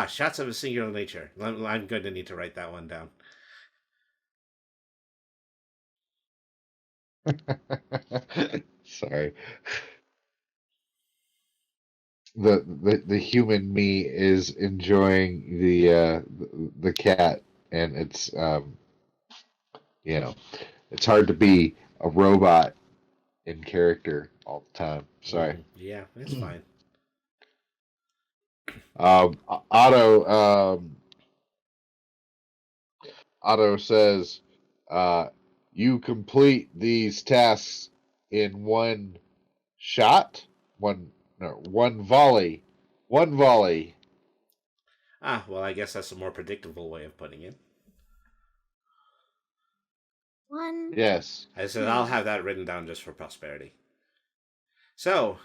Shots of a singular nature. I'm going to need to write that one down. Sorry. The human me is enjoying the cat, and it's it's hard to be a robot in character all the time. Sorry. Yeah, it's fine. Otto Otto says, you complete these tasks in one shot, one volley, one volley. Well, I guess that's a more predictable way of putting it. One. Yes. I said I'll have that written down just for prosperity. So,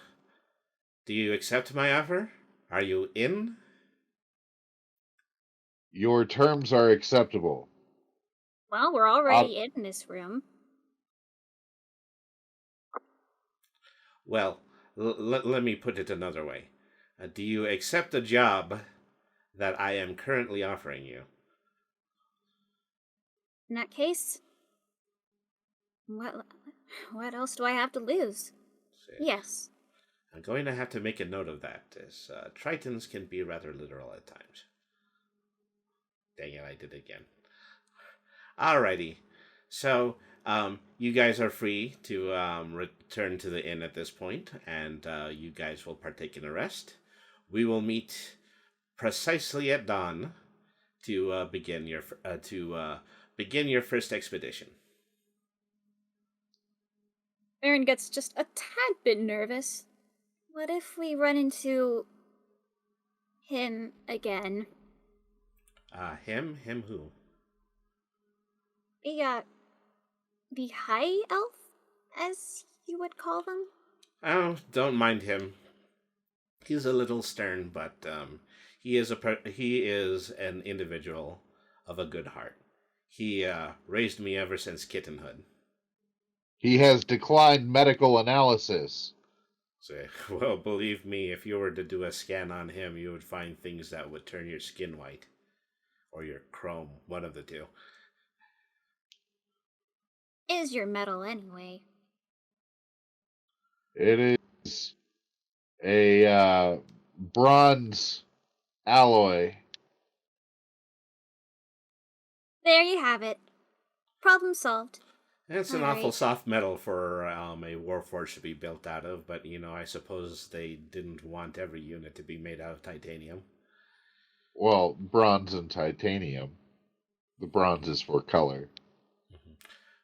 do you accept my offer? Are you in? Your terms are acceptable. Well, we're already in this room. Well, let me put it another way. Do you accept the job that I am currently offering you? In that case, what else do I have to lose? See, Yes. I'm going to have to make a note of that, as Tritons can be rather literal at times. Dang it, I did it again. Alrighty. So, you guys are free to return to the inn at this point, and you guys will partake in a rest. We will meet precisely at dawn to begin your first expedition. Aaron gets just a tad bit nervous. What if we run into him again? Him who? The high elf, as you would call them? Oh, don't mind him. He's a little stern, but he is an individual of a good heart. He raised me ever since kittenhood. He has declined medical analysis. So, well, believe me, if you were to do a scan on him, you would find things that would turn your skin white. Or your chrome, one of the two. Is your metal anyway? It is a bronze alloy. There you have it. Problem solved. It's an awful Alright. soft metal for a warforged to be built out of, but I suppose they didn't want every unit to be made out of titanium. Well, bronze and titanium. The bronze is for color.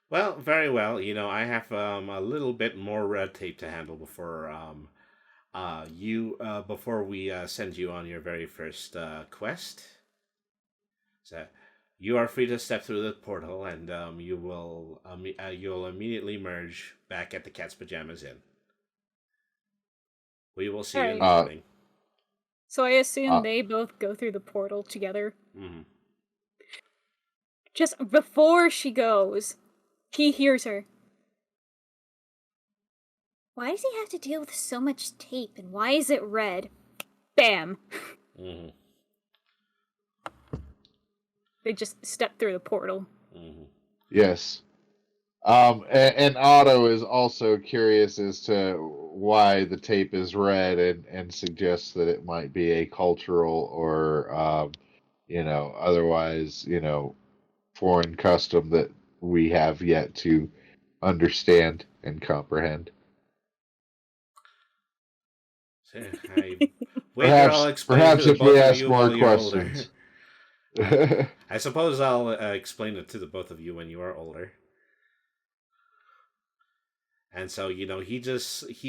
Well, very well. I have a little bit more red tape to handle before we send you on your very first quest. So you are free to step through the portal, and you'll immediately merge back at the Cat's Pajamas Inn. We will see you in the Alright. morning. So I assume Uh, they both go through the portal together. Mm-hmm. Just before she goes, he hears her. Why does he have to deal with so much tape, and why is it red? Bam! Mm-hmm. They just step through the portal. Mm-hmm. yes. And Otto is also curious as to why the tape is red and suggests that it might be a cultural or, otherwise, foreign custom that we have yet to understand and comprehend. So I wager I'll explain it to Perhaps the if we both of ask you more while you're older. questions. I suppose I'll explain it to the both of you when you are older. And so he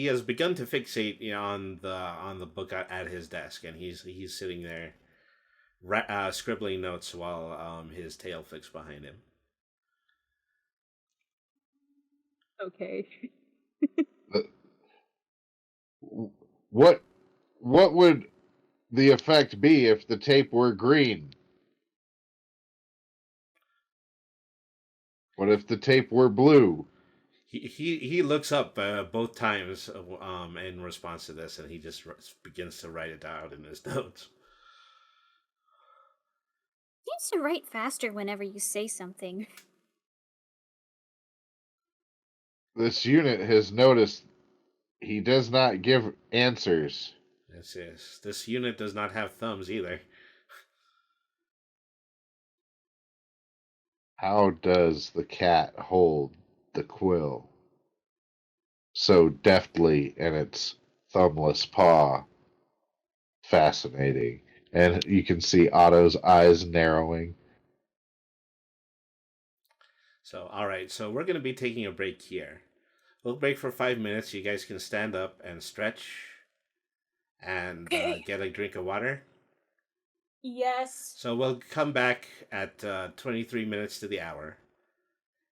has begun to fixate on the book at his desk, and he's sitting there scribbling notes while his tail flicks behind him. Okay. what would the effect be if the tape were green? What if the tape were blue? He looks up both times in response to this, and he just begins to write it out in his notes. Seems to write faster whenever you say something. This unit has noticed he does not give answers. Yes. This unit does not have thumbs either. How does the cat hold the quill so deftly in its thumbless paw? Fascinating. And you can see Otto's eyes narrowing. So, all right. So we're going to be taking a break here. We'll break for 5 minutes. You guys can stand up and stretch and get a drink of water. Yes. So we'll come back at 23 minutes to the hour,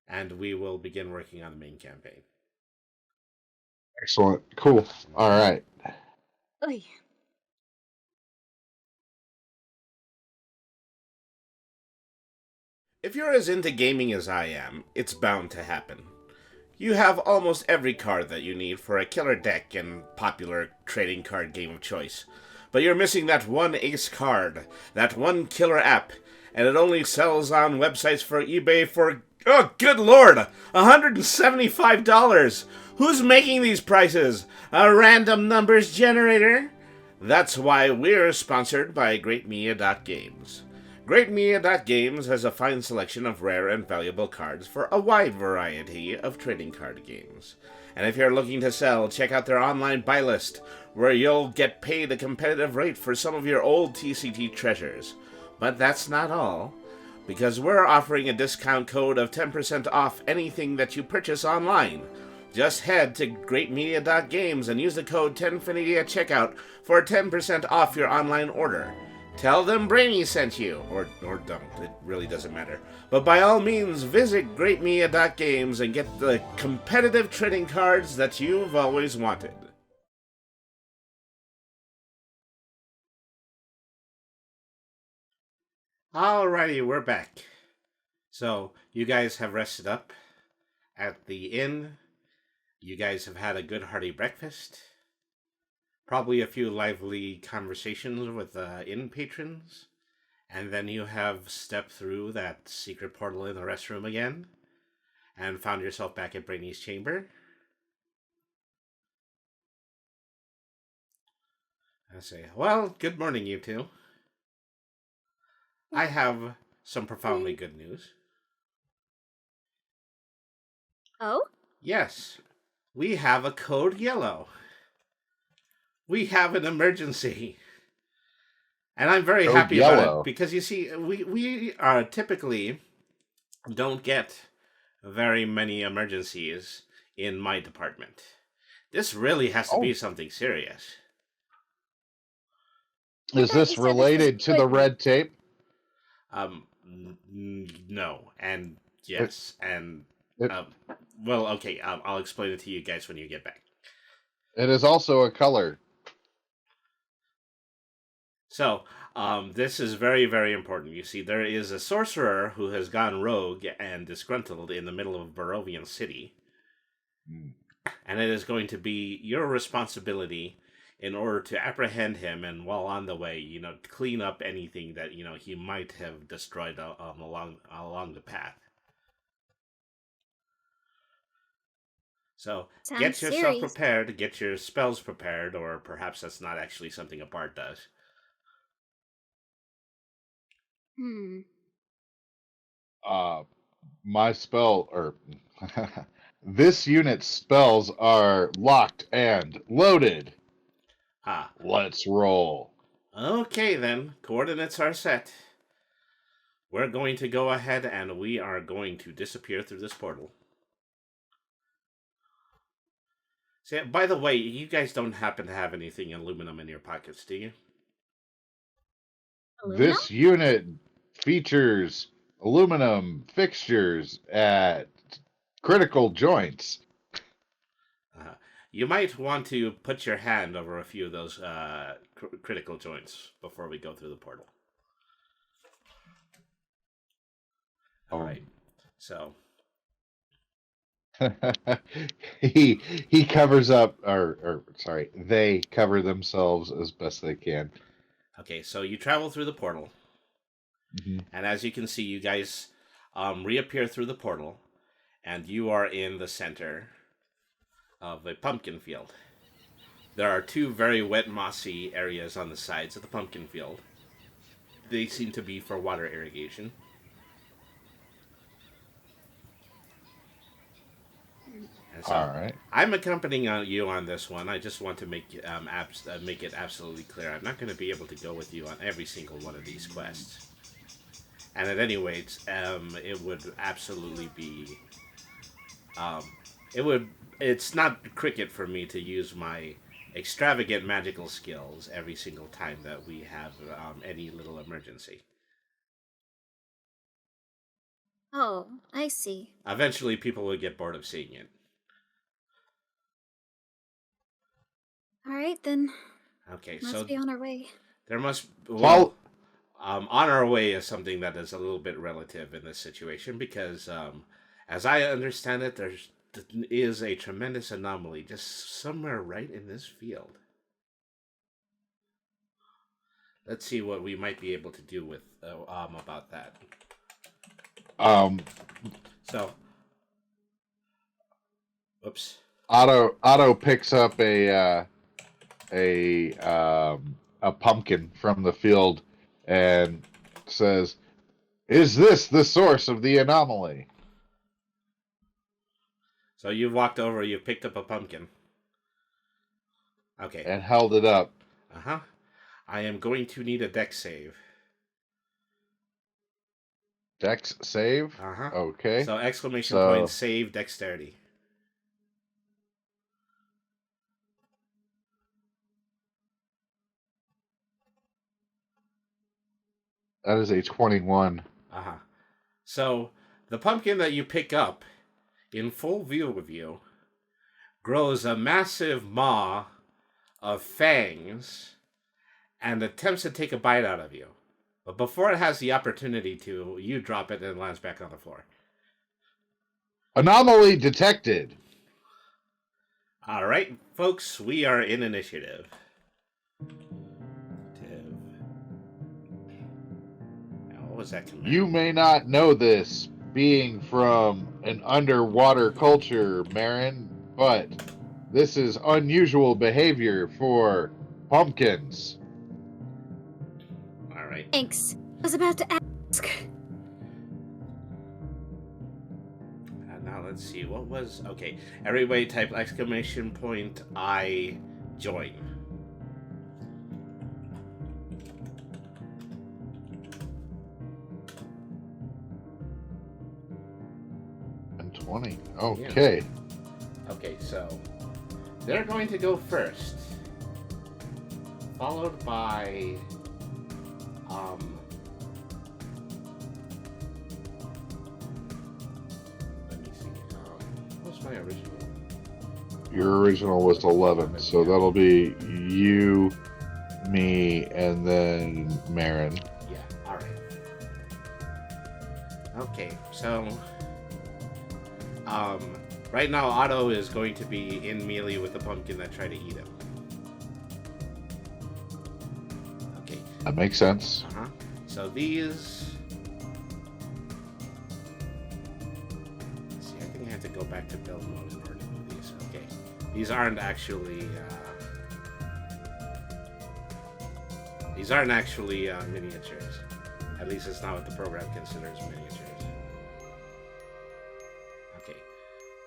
and we will begin working on the main campaign. Excellent. Cool. All right. Oy. If you're as into gaming as I am, it's bound to happen. You have almost every card that you need for a killer deck and popular trading card game of choice. But you're missing that one ace card, that one killer app, and it only sells on websites for eBay for, oh good lord, $175! Who's making these prices? A random numbers generator? That's why we're sponsored by GreatMedia.Games. GreatMedia.Games has a fine selection of rare and valuable cards for a wide variety of trading card games. And if you're looking to sell, check out their online buy list, where you'll get paid a competitive rate for some of your old TCT treasures. But that's not all, because we're offering a discount code of 10% off anything that you purchase online. Just head to greatmedia.games and use the code 10finity at checkout for 10% off your online order. Tell them Brainy sent you, or don't, it really doesn't matter. But by all means, visit greatmedia.games and get the competitive trading cards that you've always wanted. Alrighty, we're back. So, you guys have rested up at the inn. You guys have had a good hearty breakfast. Probably a few lively conversations with inn patrons. And then you have stepped through that secret portal in the restroom again. And found yourself back at Brainy's chamber. I say, well, good morning, you two. I have some profoundly good news. Oh? Yes, we have a code yellow. We have an emergency. And I'm very Code happy about it yellow. because you see, we typically don't get very many emergencies in my department. This really has to be something serious. Is this related to the red tape? No, and yes, and It, well, okay, I'll explain it to you guys when you get back. it is also a color. So, this is very, very important. You see, there is a sorcerer who has gone rogue and disgruntled in the middle of Barovian City. And it is going to be your responsibility in order to apprehend him and while on the way, clean up anything that, he might have destroyed along the path. So, Sounds get yourself serious. prepared, get your spells prepared, or perhaps that's not actually something a bard does. My spell, or this unit's spells are locked and loaded. Ah. Let's roll. Okay then, coordinates are set. We're going to go ahead and we are going to disappear through this portal. See, by the way, you guys don't happen to have anything aluminum in your pockets, do you? Aluminum? This unit features aluminum fixtures at critical joints. You might want to put your hand over a few of those critical joints before we go through the portal. All right. So he covers up, or sorry, they cover themselves as best they can. Okay, so you travel through the portal, and as you can see, you guys reappear through the portal, and you are in the center of a pumpkin field. There are two very wet, mossy areas on the sides of the pumpkin field. They seem to be for water irrigation. And so, all right. I'm accompanying you on this one. I just want to make it absolutely clear. I'm not going to be able to go with you on every single one of these quests. And at any rate, it would absolutely be... It's not cricket for me to use my extravagant magical skills every single time that we have any little emergency. Oh, I see. Eventually, people will get bored of seeing it. All right, then. Okay, Must be on our way. There must... Well, on our way is something that is a little bit relative in this situation because, as I understand it, there is a tremendous anomaly just somewhere right in this field. Let's see what we might be able to do with about that. So, whoops. Otto picks up a pumpkin from the field and says, "Is this the source of the anomaly?" So you've walked over, you've picked up a pumpkin. Okay. And held it up. Uh-huh. I am going to need a dex save. Dex save? Uh-huh. Okay. So exclamation point, save dexterity. That is a 21. Uh-huh. So the pumpkin that you pick up in full view of you grows a massive maw of fangs and attempts to take a bite out of you. But before it has the opportunity to, you drop it and it lands back on the floor. Anomaly detected. All right, folks, we are in initiative. What was that command? You may not know this, being from an underwater culture, Marin, but this is unusual behavior for pumpkins. All right. Thanks. I was about to ask. Now let's see, what was... Okay, everybody type exclamation point I join. And 20. Okay. Okay, so they're going to go first, followed by let me see. What's my original? Your original was 11, so that'll be you, me, and then Marin. Yeah. All right. Okay, so right now Otto is going to be in melee with the pumpkin that tried to eat him. Okay. That makes sense. Uh-huh. So these... Let's see, I think I have to go back to build mode in order to do these. Okay. These aren't actually... miniatures. At least it's not what the program considers miniatures. Okay.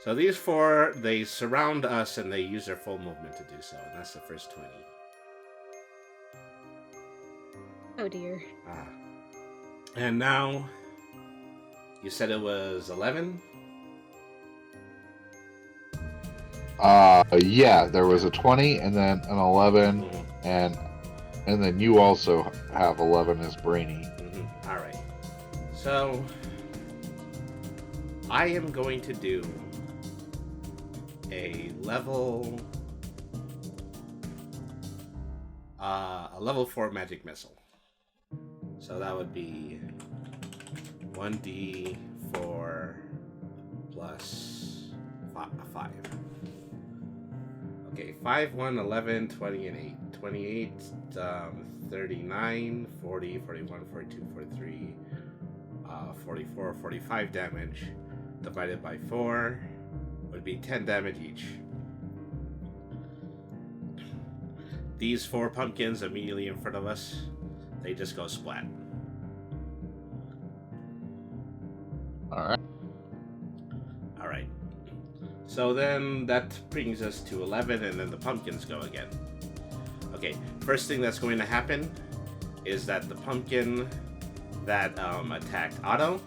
So these four, they surround us and they use their full movement to do so. And that's the first 20. Oh dear. And now, you said it was 11? Yeah, there was a 20 and then an 11, Mm-hmm. and then you also have 11 as Brainy. Mm-hmm. Alright. So, I am going to do a level 4 magic missile. So that would be 1d4 plus 5. Okay, 5, 1, 11, 20, and 8. 28, 39, 40, 41, 42, 43, 44, 45 damage divided by 4 would be 10 damage each. These 4 pumpkins immediately in front of us, they just go splat. Alright. Alright. So then that brings us to 11, and then the pumpkins go again. Okay, first thing that's going to happen is that the pumpkin that attacked Otto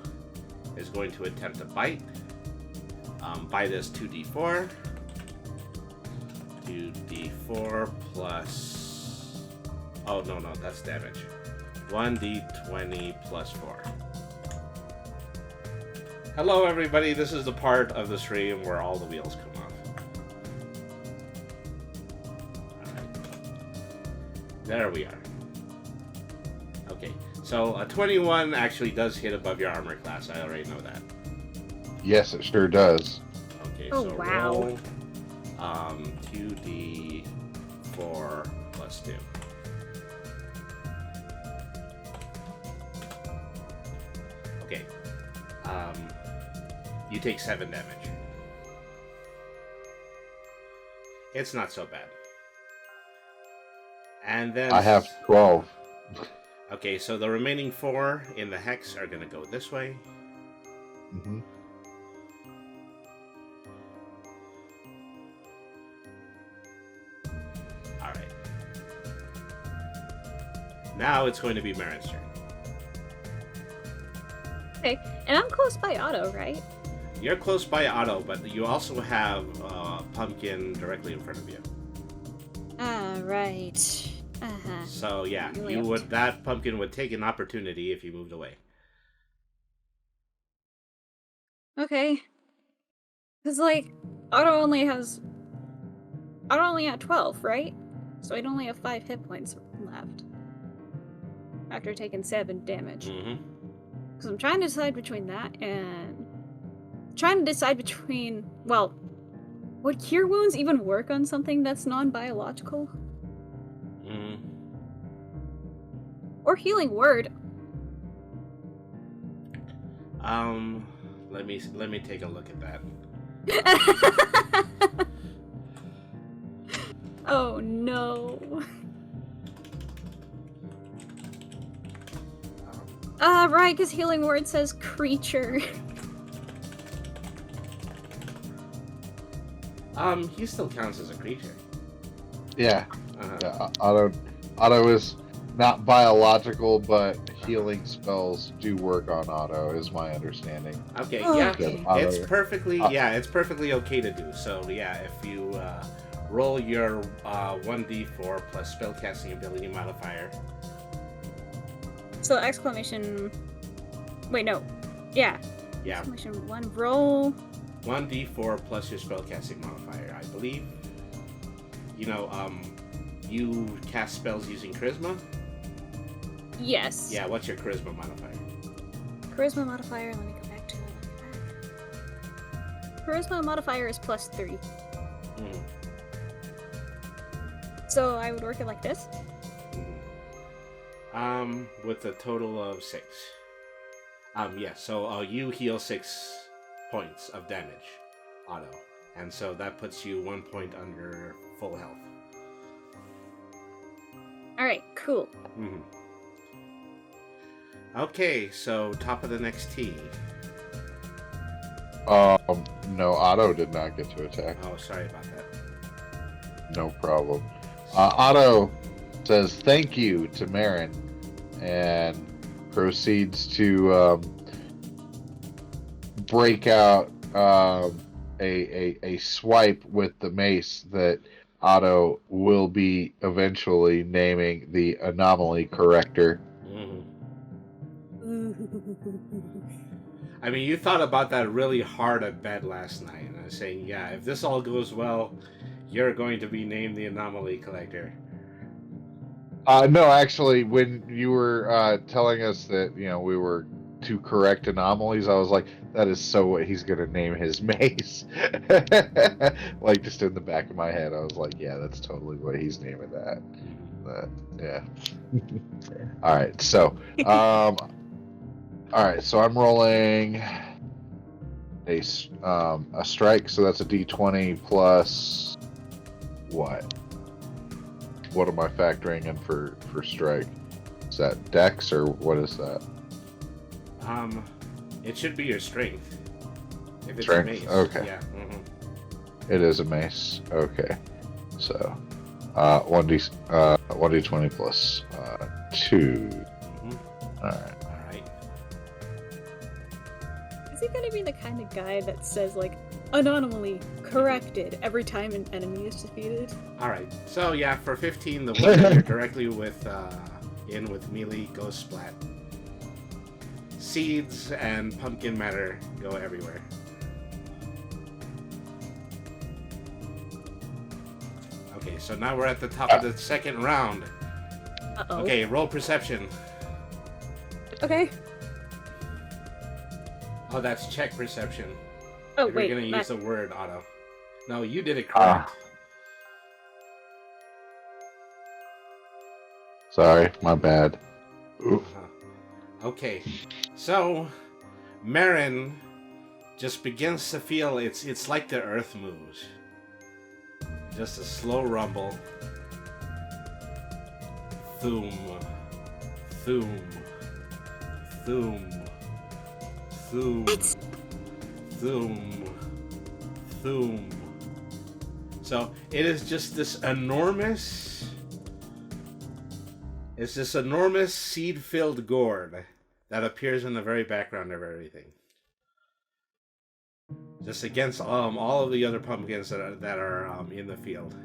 is going to attempt to bite. Bite is 2d4. 2d4 plus... Oh, no, that's damage. 1d20 plus 4. Hello, everybody. This is the part of the stream where all the wheels come off. Alright. There we are. Okay, so a 21 actually does hit above your armor class. I already know that. Yes, it sure does. Okay, Oh, so wow. roll 2d4 plus 2. Okay. You take 7 damage. It's not so bad. And then... I have 12. Okay, so the remaining 4 in the hex are going to go this way. Mm-hmm. Alright. Now it's going to be Marin's turn. Okay, and I'm close by Otto, right? You're close by Otto, but you also have Pumpkin directly in front of you. Ah, right. Uh-huh. So yeah, Really you have would that Pumpkin would take an opportunity if you moved away. Okay. Because, like, Otto only had 12, right? So I'd only have 5 hit points left. After taking 7 damage. Mm-hmm. Because I'm trying to decide between that and... Well, would Cure Wounds even work on something that's non-biological? Mm-hmm. Or Healing Word? Let me take a look at that. Oh no. Right, because Healing Word says creature. He still counts as a creature. Yeah. Uh-huh. Yeah. Otto is not biological, but healing spells do work on Otto, is my understanding. Okay, Oh, yeah. okay. It's perfectly it's perfectly okay to do. So yeah, if you roll your 1d4 plus spellcasting ability modifier. So exclamation. Wait, no. Yeah. Yeah. Exclamation 1. Roll. 1d4 plus your spellcasting modifier, I believe. You know, you cast spells using charisma? Yes. Yeah, what's your charisma modifier? Charisma modifier. Let me go back to it. Charisma modifier is +3. Mm. So I would work it like this. With a total of 6. Yeah, so you heal 6 points of damage, Otto. And so that puts you 1 point under full health. Alright, cool. Mm-hmm. Okay, so top of the next tee. No, Otto did not get to attack. Oh, sorry about that. No problem. Otto says thank you to Marin and proceeds to break out a swipe with the mace that Otto will be eventually naming the anomaly corrector. Mm-hmm. I mean, you thought about that really hard at bed last night, and I was saying, yeah, if this all goes well, you're going to be named the anomaly collector. No, actually, when you were telling us that we were to correct anomalies, I was like, that is so what he's gonna name his mace. Like just in the back of my head, I was like, yeah, that's totally what he's naming that. Yeah. All right, so I'm rolling a strike, so that's a d20 plus what? What am I factoring in for strike? Is that dex or what is that? It should be your strength. If it's Strength? a mace. Okay. Yeah. Mm-hmm. It is a mace. Okay. So 1d20 plus 2. Mm-hmm. Alright. Alright. Is he gonna be the kind of guy that says, like, anomaly corrected every time an enemy is defeated? Alright. So, yeah, for 15, the one that you're directly with melee goes splat. Seeds and pumpkin matter go everywhere. Okay, so now we're at the top of the second round. Uh-oh. Okay, roll perception. Okay. Oh, that's check perception. Oh, If wait. you're gonna that- use a word, Otto. No, you did it correct. Sorry, my bad. Oof. Okay, so Marin just begins to feel it's like the earth moves. Just a slow rumble. Thoom. Thoom. Thoom. Thoom. Thoom. Thoom. So it is just this enormous... It's this enormous seed-filled gourd that appears in the very background of everything. Just against all of the other pumpkins that are in the field.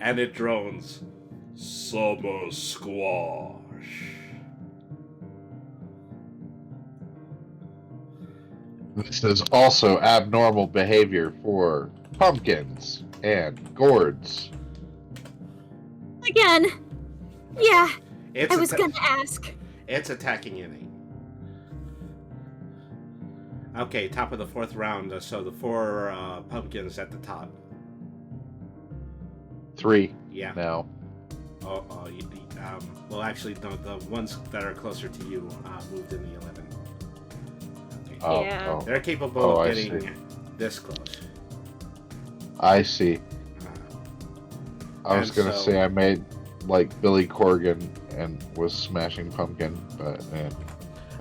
And it drones. Summer squash. This is also abnormal behavior for pumpkins and gourds. Again! Yeah, It's I was gonna ask. It's attacking inning. Okay, top of the fourth round. So the 4 pumpkins at the top. 3 Yeah. now. Well, actually, no, the ones that are closer to you moved in the 11. Okay. Oh, Yeah. oh. They're capable Oh, of I getting see. this close. I see. I And was gonna so- say I made like Billy Corgan and was smashing pumpkin, but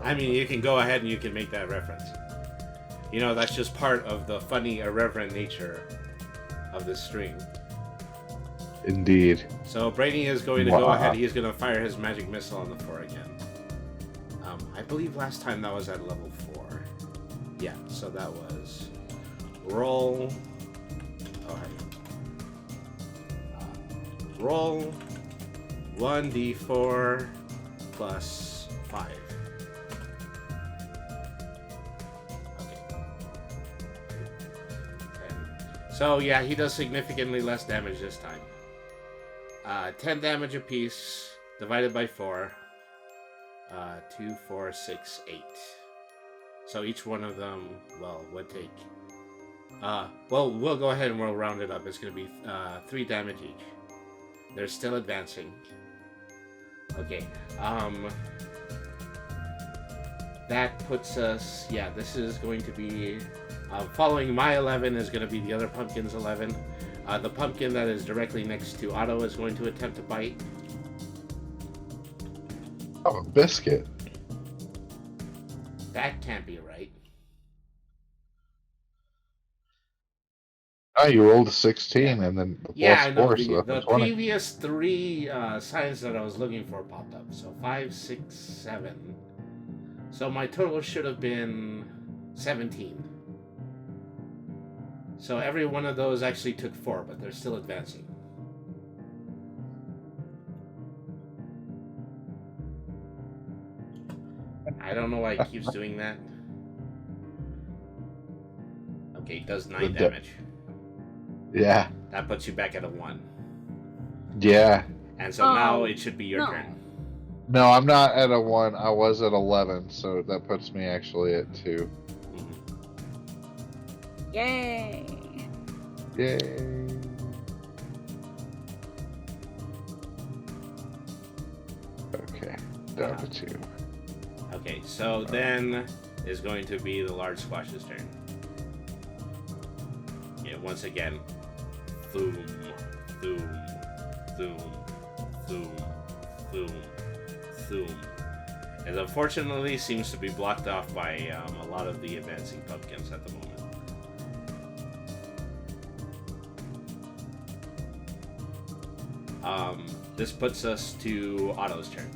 I mean, you can go ahead and you can make that reference. You know, that's just part of the funny, irreverent nature of this stream. Indeed. So Brady is going to go ahead. He's going to fire his magic missile on the 4 again. I believe last time that was at level 4. Yeah, so that was roll. Oh, roll 1d4 plus 5. Okay. 10. So yeah, he does significantly less damage this time. 10 damage apiece, divided by 4. 2, 4, 6, 8. So each one of them, well, would take... well, we'll go ahead and we'll round it up. It's going to be 3 damage each. They're still advancing. Okay. That puts us... Yeah, this is going to be... following my 11 is going to be the other pumpkin's 11. The pumpkin that is directly next to Otto is going to attempt to bite. Oh, a biscuit. That can't be right. Oh, you rolled a 16 and then the Yeah, plus no, 4, so the that's 20. previous 3 signs that I was looking for popped up. So 5, 6, 7. So my total should have been 17. So every one of those actually took 4, but they're still advancing. I don't know why it keeps doing that. Okay, it does 9 damage. Yeah. That puts you back at a 1. Yeah. And so now it should be your turn. No, I'm not at a 1. I was at 11, so that puts me actually at 2. Mm-hmm. Yay! Yay. Okay, down to 2. Okay, so then is going to be the large squash's turn. Yeah, once again. Boom, boom, boom, boom, boom, boom. And unfortunately seems to be blocked off by a lot of the advancing pumpkins at the moment. This puts us to Otto's turn.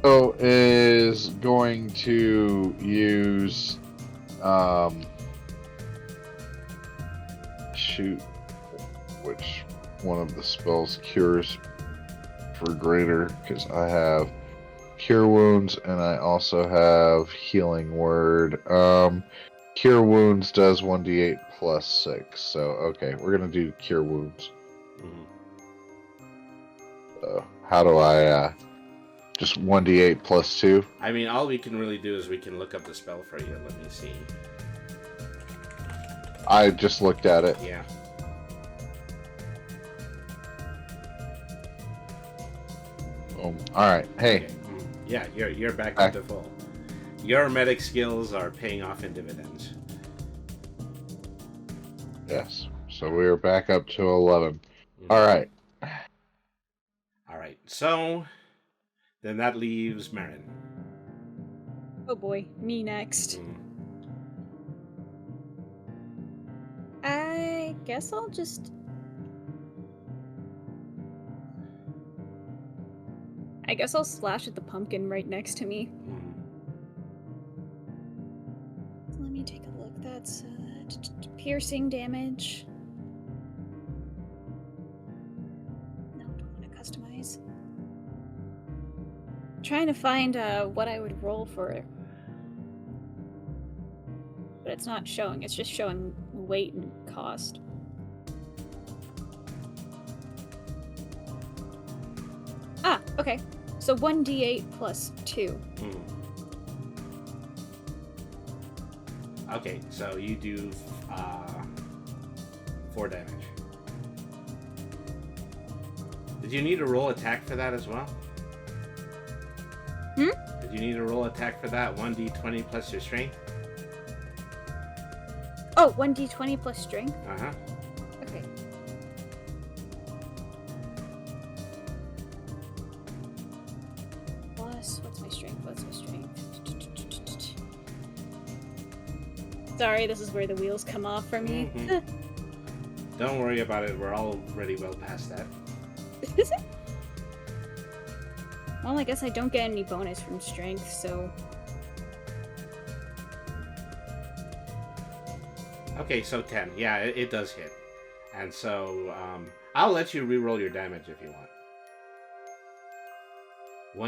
So is going to use shoot which one of the spells cures for greater, because I have cure wounds and I also have healing word. Cure wounds does 1d8 plus 6, so okay, we're gonna do cure wounds. How do I just 1d8 plus 2? I mean, all we can really do is we can look up the spell for you. Let me see. I just looked at it. Yeah. Alright, hey. Okay. Yeah, you're back up to full. Your medic skills are paying off in dividends. Yes, so we're back up to 11. Mm-hmm. Alright. Alright, so then that leaves Marin. Oh boy, me next. I guess I'll just... I guess I'll slash at the pumpkin right next to me. Let me take a look. That's piercing damage. No, don't want to customize. Trying to find what I would roll for it. But it's not showing. It's just showing weight and cost. Ah, okay. So 1d8 plus 2. Okay, so you do 4 damage. Did you need to roll attack for that as well? Did you need to roll attack for that? 1d20 plus your strength? Oh, 1d20 plus strength? Uh-huh. Okay. Plus, what's my strength? Sorry, this is where the wheels come off for me. Mhm. Don't worry about it. We're already well past that. Well, I guess I don't get any bonus from strength, so... Okay, so 10. Yeah, it does hit. And so, I'll let you re-roll your damage if you want.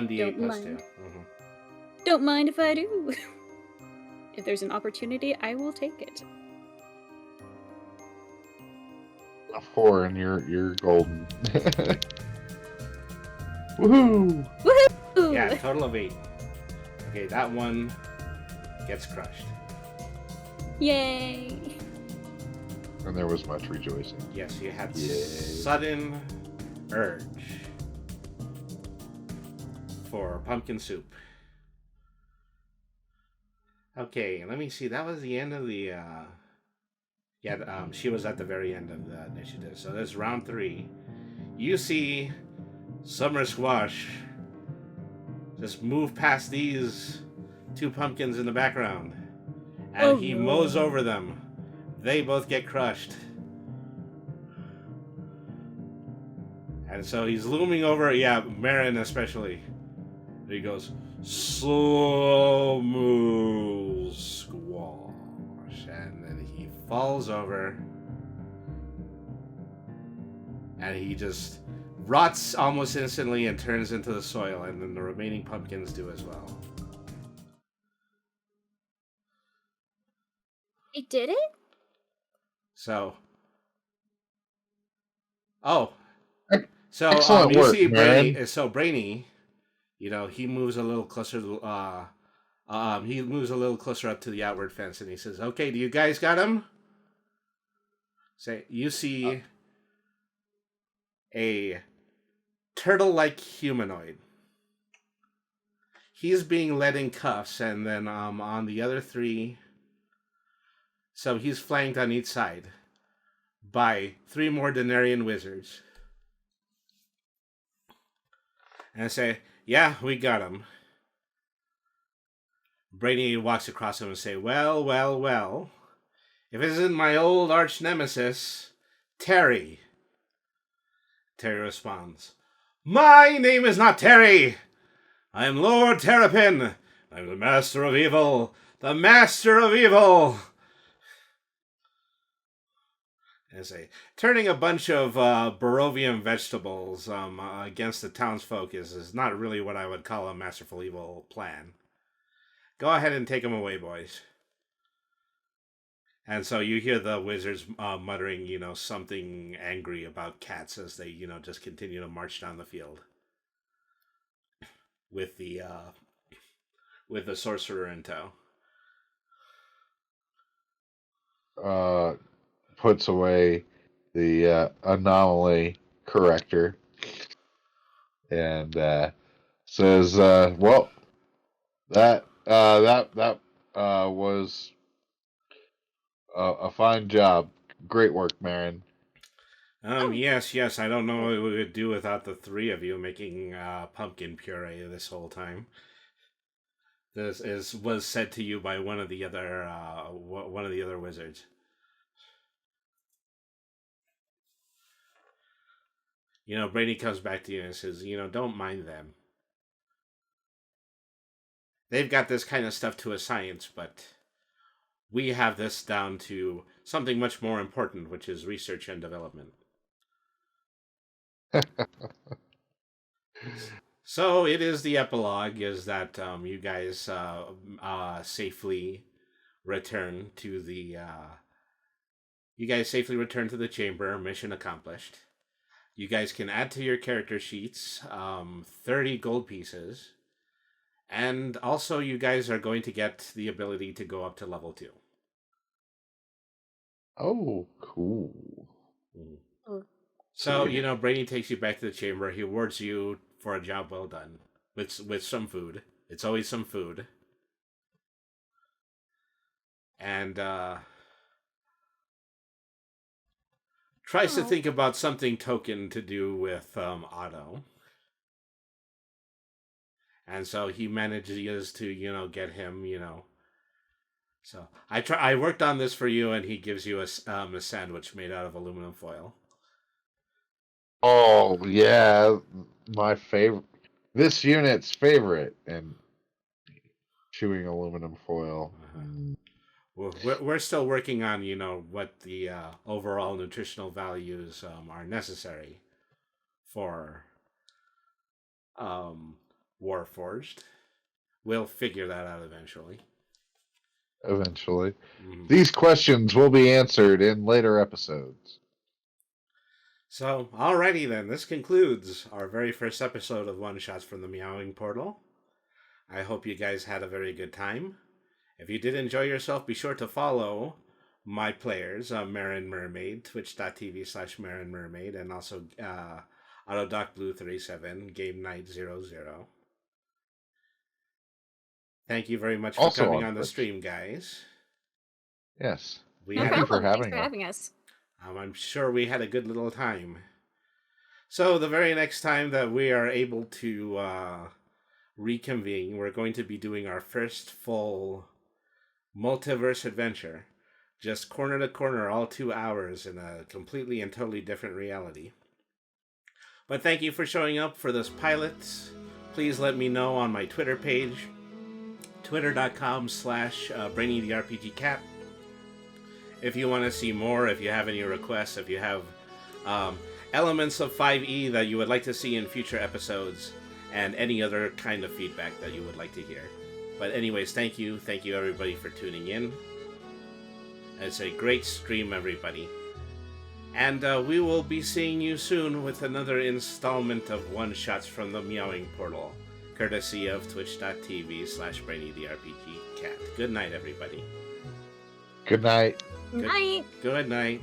1d8 Don't plus 2. mind. Mm-hmm. Don't mind if I do. If there's an opportunity, I will take it. A 4 and you're golden. Woohoo! Woohoo! Yeah, total of 8. Okay, that one gets crushed. Yay! And there was much rejoicing. Yes, you had Yay. sudden urge for pumpkin soup. Okay, let me see. That was the end of the. She was at the very end of the initiative. So that's round 3. You see Summer Squash just move past these 2 pumpkins in the background, and he mows over them. They both get crushed. And so he's looming over, Marin especially. And he goes, Summer Squash. And then he falls over. And he just rots almost instantly and turns into the soil. And then the remaining pumpkins do as well. It did it? So. Oh. So Excellent you work, see man. Brainy. So Brainy, he moves a little closer. He moves a little closer up to the outward fence, and he says, "Okay, do you guys got him?" Say, you see a turtle-like humanoid. He's being led in cuffs, and then on the other 3, so he's flanked on each side by 3 more Denarian wizards. And I say, "Yeah, we got him." Brady walks across him and say, well, well, well. If it isn't my old arch nemesis, Terry. Terry responds, "My name is not Terry. I am Lord Terrapin. I am the master of evil. The master of evil." And say, turning a bunch of Barovian vegetables against the townsfolk is not really what I would call a masterful evil plan. Go ahead and take him away, boys. And so you hear the wizards muttering, something angry about cats as they, just continue to march down the field with the sorcerer in tow. Puts away the anomaly corrector and says, "Well, that was a fine job. Great work, Marin." Yes. I don't know what we would do without the 3 of you making pumpkin puree this whole time. This was said to you by one of the other wizards. Brady comes back to you and says, "Don't mind them. They've got this kind of stuff to a science, but we have this down to something much more important, which is research and development." So it is the epilogue is that you guys safely return to the chamber. Mission accomplished. You guys can add to your character sheets 30 gold pieces. And also you guys are going to get the ability to go up to level 2. Oh, cool. So, Brainy takes you back to the chamber. He awards you for a job well done with some food. It's always some food. And tries to think about something token to do with Otto. And so he manages to, get him, So I worked on this for you, and he gives you a sandwich made out of aluminum foil. Oh yeah, my favorite. This unit's favorite, and chewing aluminum foil. Mm. We're still working on what the overall nutritional values are necessary for Warforged. We'll figure that out eventually. Eventually, Mhm. these questions will be answered in later episodes. So, alrighty then, this concludes our very first episode of One Shots from the Meowing Portal. I hope you guys had a very good time. If you did enjoy yourself, be sure to follow my players, Marin Mermaid, twitch.tv/Marin Mermaid, and also AutoDocBlue37, Game Night 00. Thank you very much for Also coming on on the Twitch. stream, guys. Yes. We No had Thank you for problem. Thanks having for us. having us. I'm sure we had a good little time. So the very next time that we are able to reconvene, we're going to be doing our first full multiverse adventure. Just corner to corner, all 2 hours in a completely and totally different reality. But thank you for showing up for this pilot. Please let me know on my Twitter page, twitter.com/BrainyTheRPGCat. If you want to see more, if you have any requests, if you have elements of 5e that you would like to see in future episodes, and any other kind of feedback that you would like to hear. But anyways, thank you everybody for tuning in. It's a great stream, everybody. And we will be seeing you soon with another installment of One Shots from the Meowing Portal, courtesy of twitch.tv/BrainyTheRPGCat. Good night, everybody. Good night. Night. Good night.